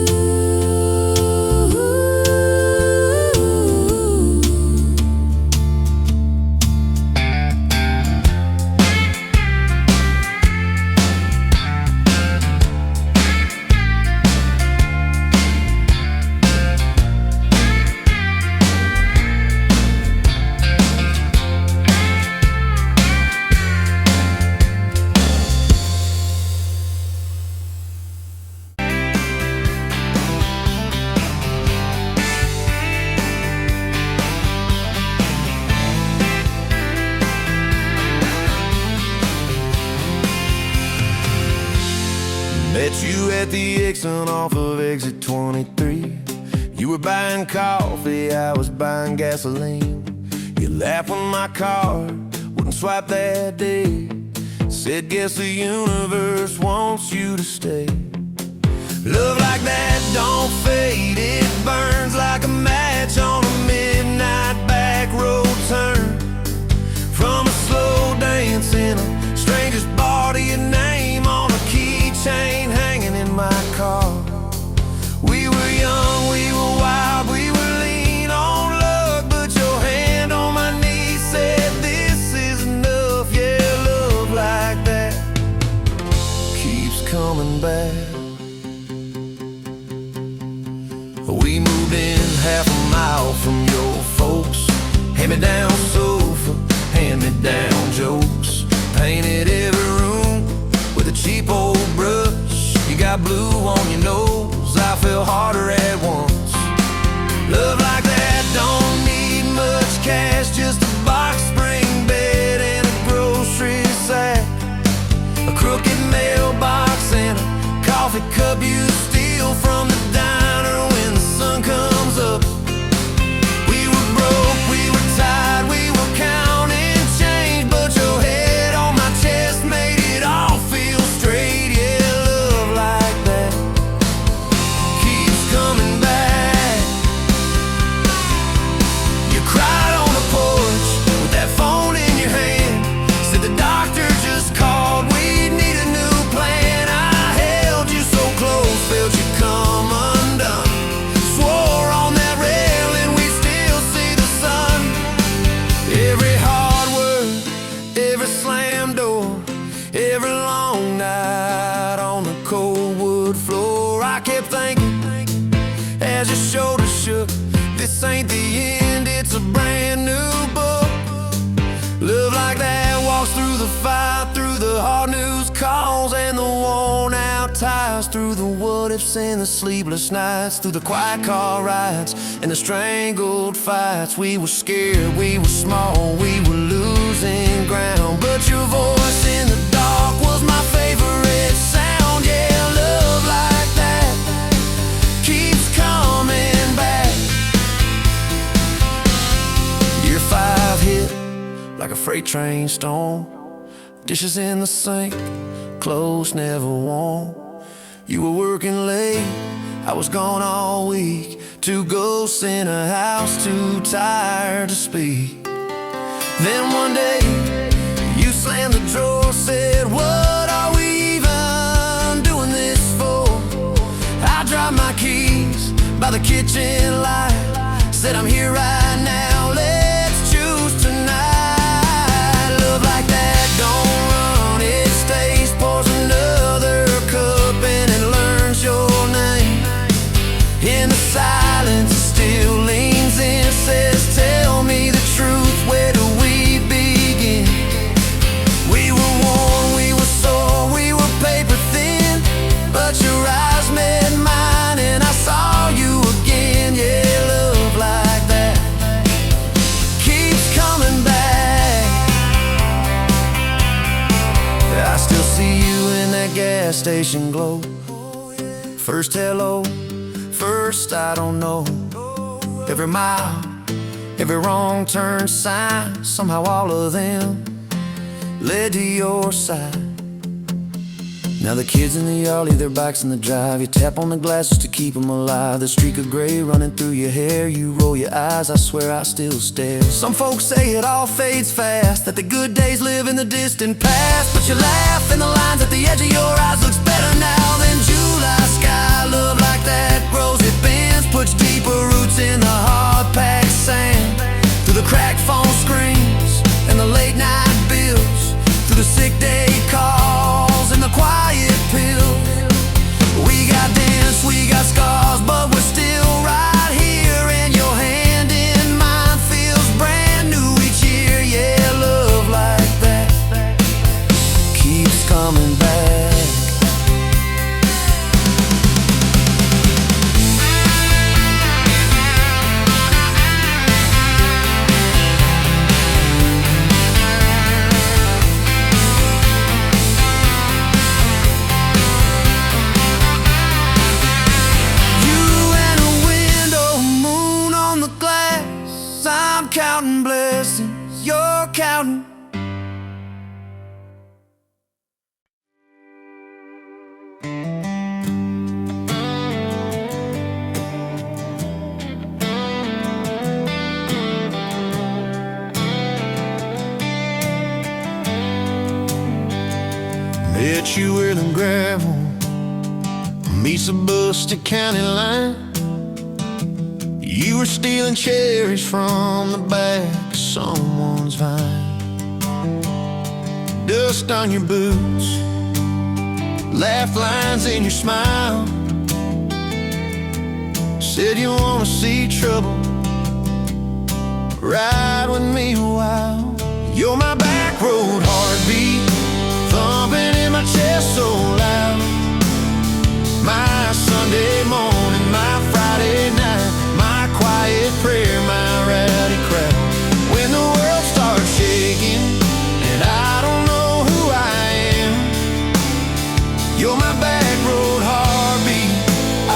Speaker 1: Met you at the exit off of exit 23. You were buying coffee, I was buying gasoline. You laughed when my card wouldn't swipe that day. Said, guess the universe wants you to stay. Love like that don't fade, it burns like a match on a midnight back road turn. From a slow dance in a stranger's bar to your name on a keychain hanging in my car. We were young, we were wild, we were lean on luck, but your hand on my knee said this is enough. Yeah, love like that keeps coming back. We moved in half a mile from your folks. Hand-me-down sofa, hand-me-down jokes. Painted every room with a cheap old brush. You got blue on your nose, I fell harder at once. Love like that don't need much cash, just a box spring bed and a grocery sack, a crooked mailbox and a coffee cup you steal from the diner when the sun comes up. We were broke, we were tired, we were counting change, but your head on my chest made it all feel straight. Yeah, love like that keeps coming back. You cried on the porch with that phone in your hand, said the doctor just called, we need a new plan. I held you so close, felt you come undone, swore on that railing we still see the sun. Every hard word, every slam door, every long night on the cold wood floor, I kept thinking as your shoulders shook, this ain't the end, it's a brand new book. Love like that walks through the fire, through the hard news calls and the worn out tires, through the what ifs and the sleepless nights, through the quiet car rides and the strangled fights. We were scared, we were small, we were losing ground, but your voice in the dark was my favorite sound. Yeah, love like that keeps coming back. Year 5 hit like a freight train storm, dishes in the sink, clothes never warm. You were working late, I was gone all week, 2 ghosts in a house too tired to speak. Then one day you slammed the drawer, said what are we even doing this for? I dropped my keys by the kitchen light, said I'm here right now, let's choose tonight. Love like that don't run, it stays, pours another cup and it learns your name. In the silence it still leans in, says tell me the truth, where do we begin? We were worn, we were sore, we were paper thin, but your eyes met mine and I saw you again. Yeah, love like that keeps coming back. I still see you in that gas station glow. First hello, first I don't know. Every mile, every wrong turn sign, somehow all of them led to your side. Now the kids in the yard leave their bikes in the drive. You tap on the glasses to keep them alive. The streak of gray running through your hair. You roll your eyes, I swear I still stare. Some folks say it all fades fast, that the good days live in the distant past, but you laugh and the lines at the edge of your eyes looks better now than July sky. Love like that grows, it bends, puts deeper roots in the hard-packed sand. Through the cracked phone screens and the late night bills, through the sick day calls and the quiet pills. We got dents, we got scars, but we're still right here, and your hand in mine feels brand new each year. Yeah, love like that keeps coming back. Counting blessings, you're counting.
Speaker 3: met you where the gravel meets the Buster County line. You were stealing cherries from the back of someone's vine. Dust on your boots, laugh lines in your smile. Said you wanna see trouble, ride with me a while. You're my back road heartbeat, thumping in my chest so loud. My Sunday morning, my Friday night, my quiet prayer, my rowdy crowd. When the world starts shaking and I don't know who I am, you're my back road heartbeat,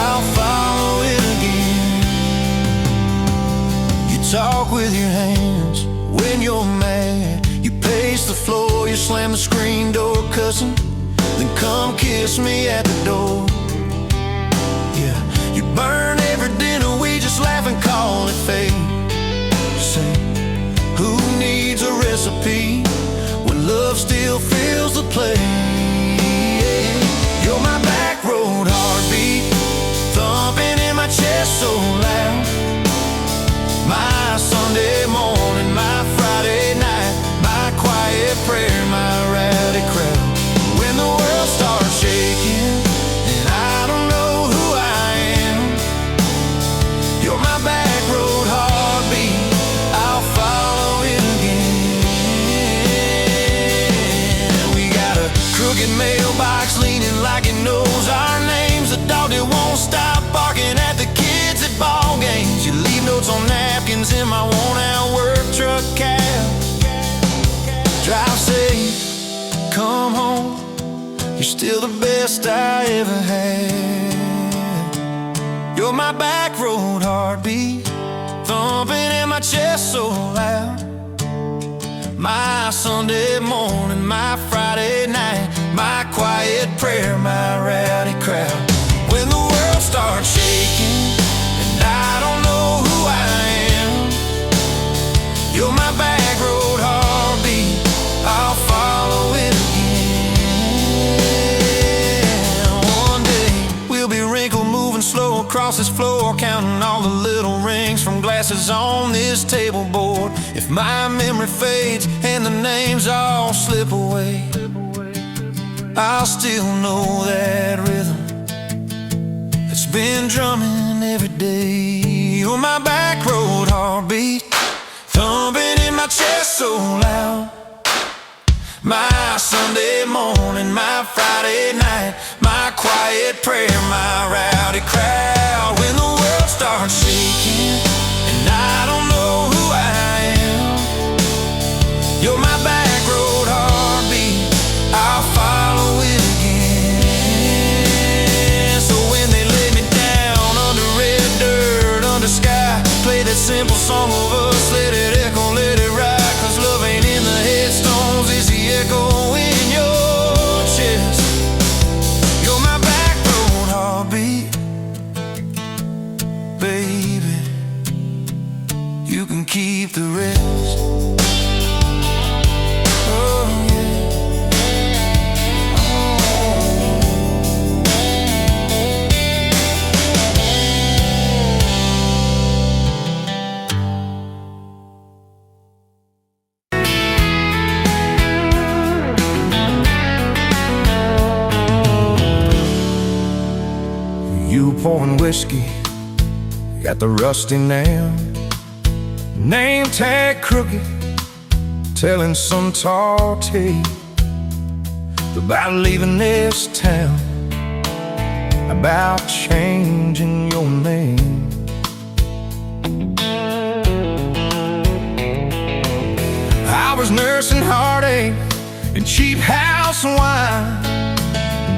Speaker 3: I'll follow it again. You talk with your hands when you're mad, you pace the floor, you slam the screen door cussing, then come kiss me at the door. Yeah, you burn every dinner, we just laugh and call it fate. Say, who needs a recipe when love still fills the plate? You're my back road heartbeat, thumping in my chest so loud. My Sunday morning, my Friday night, my quiet prayer, my rowdy crowd. When the world starts shaking and I don't know who I am, you're my back road heartbeat, I'll follow it again. We got a crooked mailbox leaning like it knows our names, a dog that won't stop barking at the kids at ball games. You leave notes on napkins in my worn-out work truck cab. Drive safe, come home, you're still the best I ever had. You're my back road heartbeat, thumping in my chest so loud. My Sunday morning, my Friday night, my quiet prayer, my rowdy crowd. When the world starts shaking and I don't know who I am, you're my back road heartbeat, I'll follow it again. One day we'll be wrinkled, moving slow across this floor, counting all the little rings from glasses on this table board. If my memory fades and the names all slip away, I'll still know that rhythm that's been drumming every day. You're my back road heartbeat, thumping in my chest so loud. My Sunday morning, my Friday night, my quiet prayer, my rowdy crowd. When the world starts shaking and I don't know who I am, you're my back road heartbeat, I'll follow it again. So when they lay me down under red dirt, under sky, play that simple song of us, let it echo, let it ride. Cause love ain't in the headstones, it's the echo in your chest. You're my back road heartbeat, baby, you can keep the rest. Oh yeah. You pouring whiskey at the rusty nail, name tag crooked, telling some tall tale about leaving this town, about changing your name. I was nursing heartache and cheap house wine,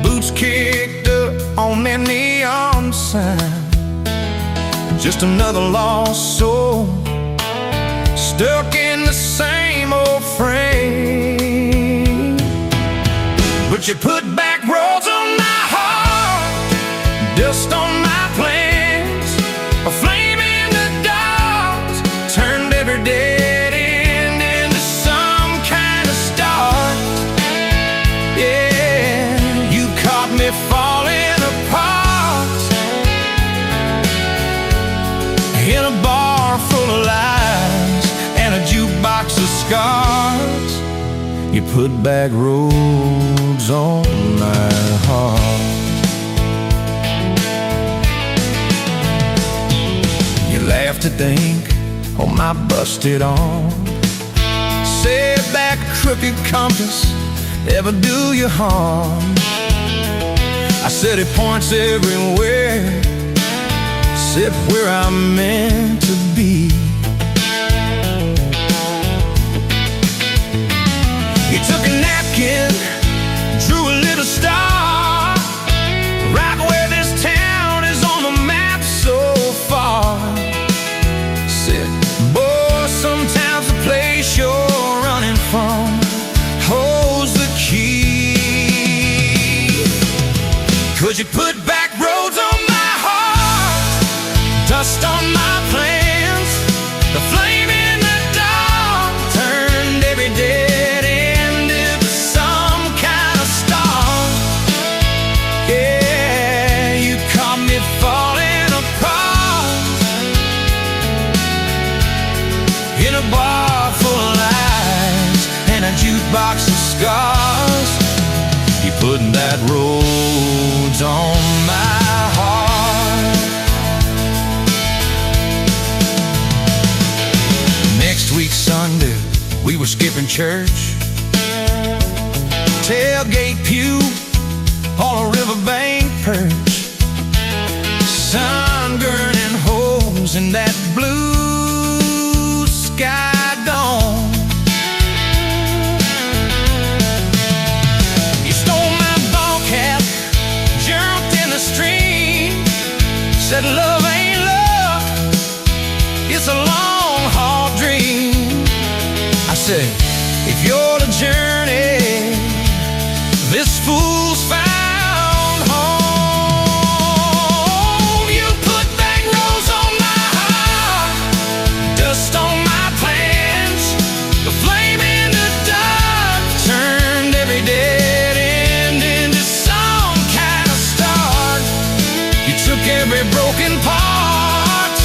Speaker 3: boots kicked up on that neon sign. Just another lost soul, stuck in the same old frame. But you put back roads on my heart, dust on my plans, a flame in the dark, turned every dead end into some kind of start. Yeah,
Speaker 1: put back roads on my heart. You laugh to think on my busted arm. Said that crooked compass ever do you harm? I said it points everywhere, except where I'm meant to be. He took a napkin, drew a little star, right where this town is on the map so far. Said, boy, sometimes the place you're running from holds the key. Could you put back roads on my heart, dust on my plans, the flame in the dark turned every dead end into some kind of star. Yeah, you caught me falling apart in a bar full of lies and a jukebox of scars. You put that roads on my heart. Next week Sunday, we were skipping church, tailgate pew on a riverbank perch, sun burning holes in that blue sky dawn. You stole my ball cap, jumped in the stream, said love ain't love, it's a long haul dream. I said, if you're the journey, this fool's found home. You put back roads on my heart, dust on my plans, the flame in the dark turned every dead end into some kind of start. You took every broken part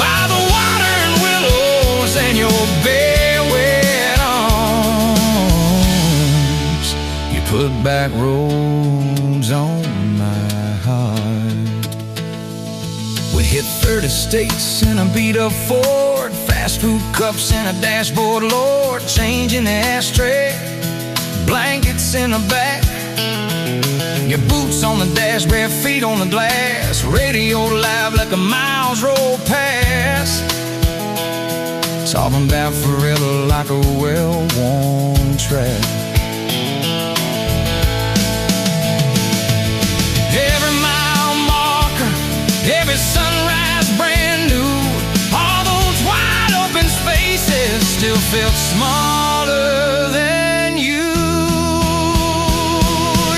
Speaker 1: by the water and willows and your bare wet arms. You put back roads on my heart. We hit 30 states in a beat-up Ford, fast food cups in a dashboard, Lord, change in the ashtray, blankets in the back, your boots on the dash, bare feet on the glass, radio live like a miles roll past, talking about forever like a well-worn track. Every mile marker, every sunrise brand new, all those wide open spaces still felt smaller than you.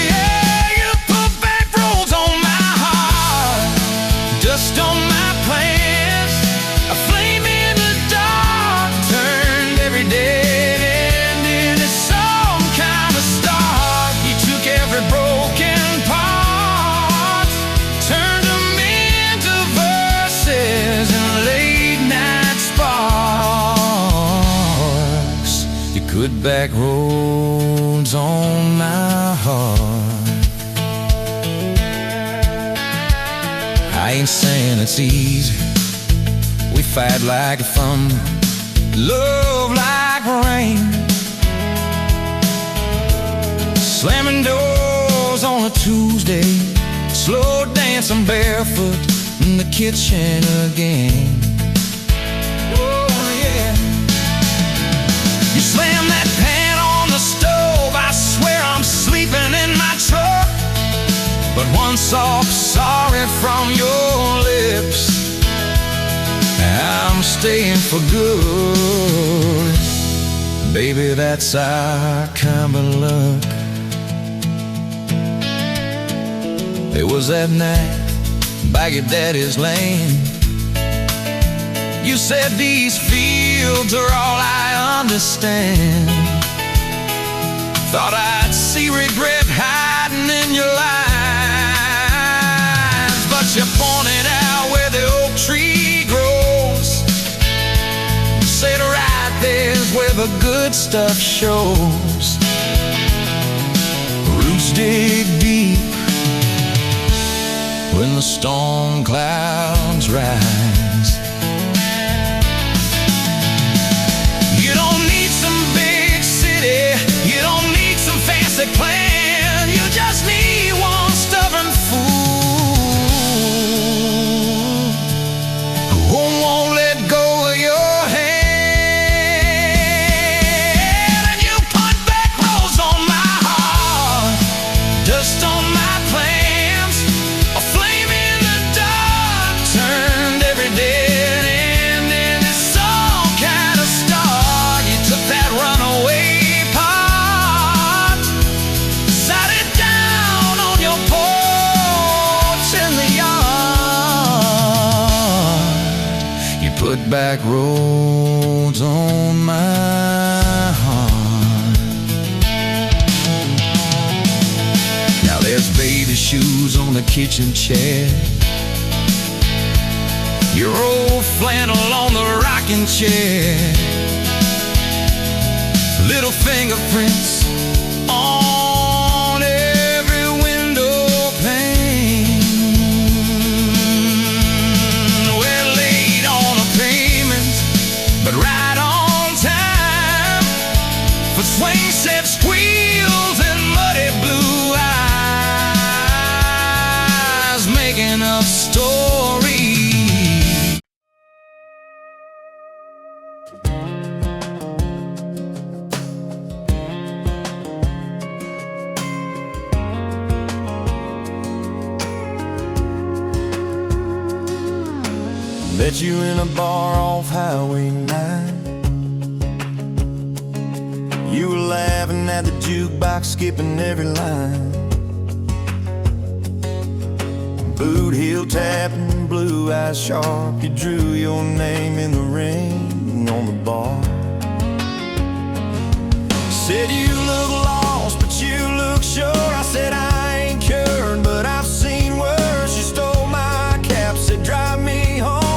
Speaker 1: Yeah, you put back roads on my heart, dust on my plans, a flame in the dark turned every dead end into some kind of start. You took every broken part, turned them into verses and late night sparks. You put back roads on my heart. I ain't saying it's easy, we fight like thunder, love like rain, slamming doors on a Tuesday, slow dancing barefoot in the kitchen again. Oh yeah. You slam that pan on the stove, I swear I'm sleeping in my truck, but one soft sorry from your lips, I'm staying for good. Baby, that's our kind of luck. It was that night by your daddy's land. You said these fields are all I understand. Thought I'd see regret hiding in your eyes, but you pointed out where the oak tree grows, said right there's where
Speaker 3: the good stuff shows. Roots dig deep when the storm clouds rise. You don't need some big city, you don't need some fancy plan, you just need one stubborn fool who won't let go of your hand. And you put backroads on my heart, dust on my plans, a flame in the dark turned every dead end into some kind of star. You took that runaway part, sat it down on your porch in the yard. You put backroads on my heart. Now there's baby shoes on the kitchen chair, your old flannel on the rocking chair, little fingerprints on every window pane. We're late on a payment, but right on time for swing set squeals and muddy blue eyes making up stories.
Speaker 1: Met you in a bar off Highway 9. You were laughing at the jukebox, skipping every line. Boot heel tapping, blue eyes sharp. You drew your name in the ring on the bar. Said you look lost, but you look sure. I said I ain't cured, but I've seen worse. You stole my cap, said drive me home.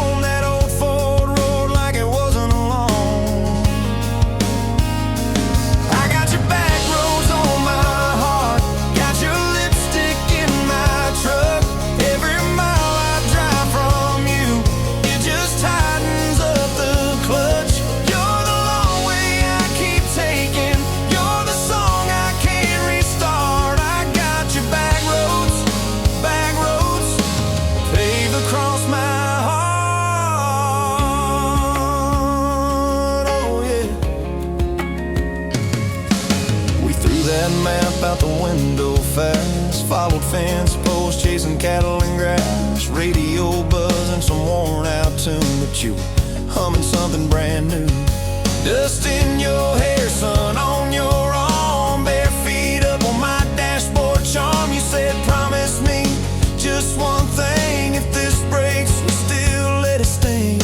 Speaker 1: Out the window fast, followed fence posts, chasing cattle and grass, radio buzzing some worn out tune, but you were humming something brand new. Dust in your hair, sun on your arm, bare feet up on my dashboard charm. You said promise me just one thing, if this breaks we still let it sting.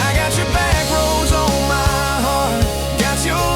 Speaker 1: I got your back roads on my heart, got your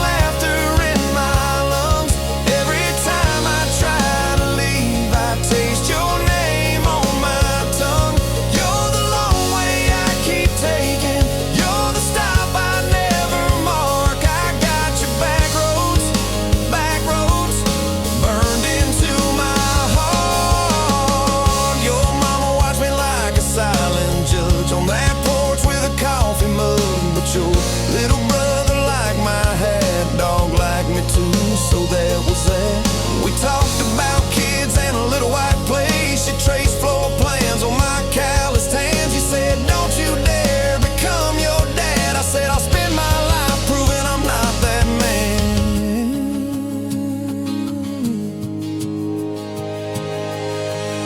Speaker 1: so that was that. We talked about kids and a little white place. You traced floor plans on my calloused hands. You said, don't you dare become your dad. I said, I'll spend my life proving I'm not that man.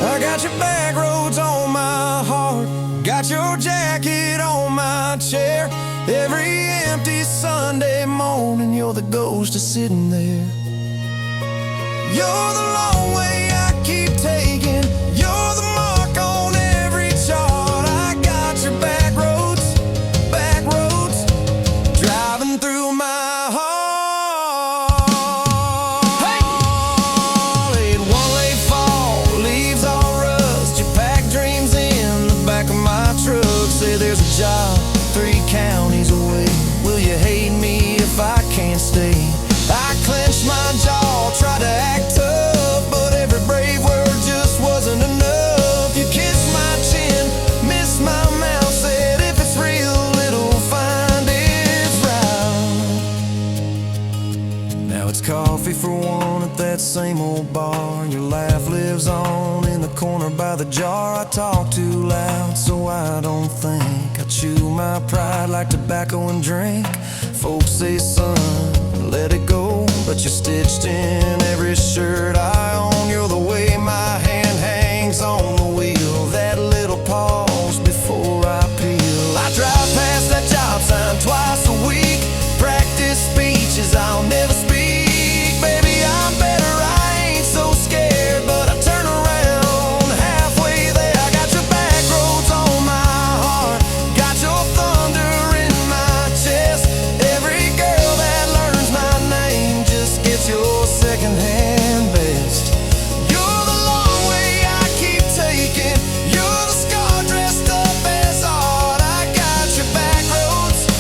Speaker 1: I got your back roads on my heart, got your jacket on my chair. Every empty Sunday morning, you're the ghost of sitting there. You're the long way I keep taking, you're the mark on every chart. I got your back roads, driving through my heart. Hey! Late one late fall, leaves all rust. You pack dreams in the back of my truck. Say there's a job 3 counties away. same old bar. Your laugh lives on in the corner by the jar. I talk too loud, so I don't think. I chew my pride like tobacco and drink. Folks say, son, let it go, but you're stitched in every shirt I own. You're the way my hand hangs on the wheel, that little pause before I peel. I drive past that job sign twice a week, practice speeches I'll never speak. Baby, I'm better, I ain't so scared, but I turn around halfway there. I got your back roads on my heart, got your thunder in my chest. Every girl that learns my name just gets your secondhand best. You're the long way I keep taking, you're the scar dressed up as art. I got your back roads,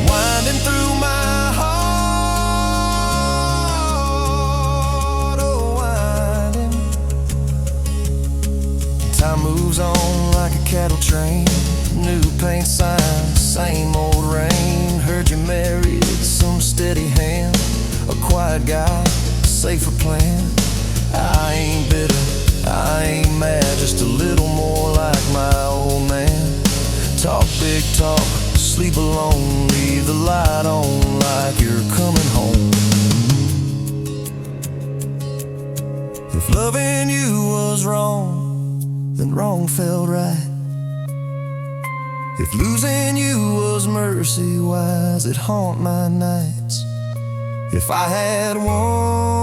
Speaker 1: winding through my heart, oh winding. Time moves on like a cattle train, new paint signs, same old rain. Heard you married some steady hand, a quiet guy, safer plan. I ain't bitter, I ain't mad, just a little more like my old man. Talk big talk, sleep alone, leave the light on like you're coming home. If loving you was wrong, then wrong felt right. If losing you was mercy, why's it haunt my nights? If I had one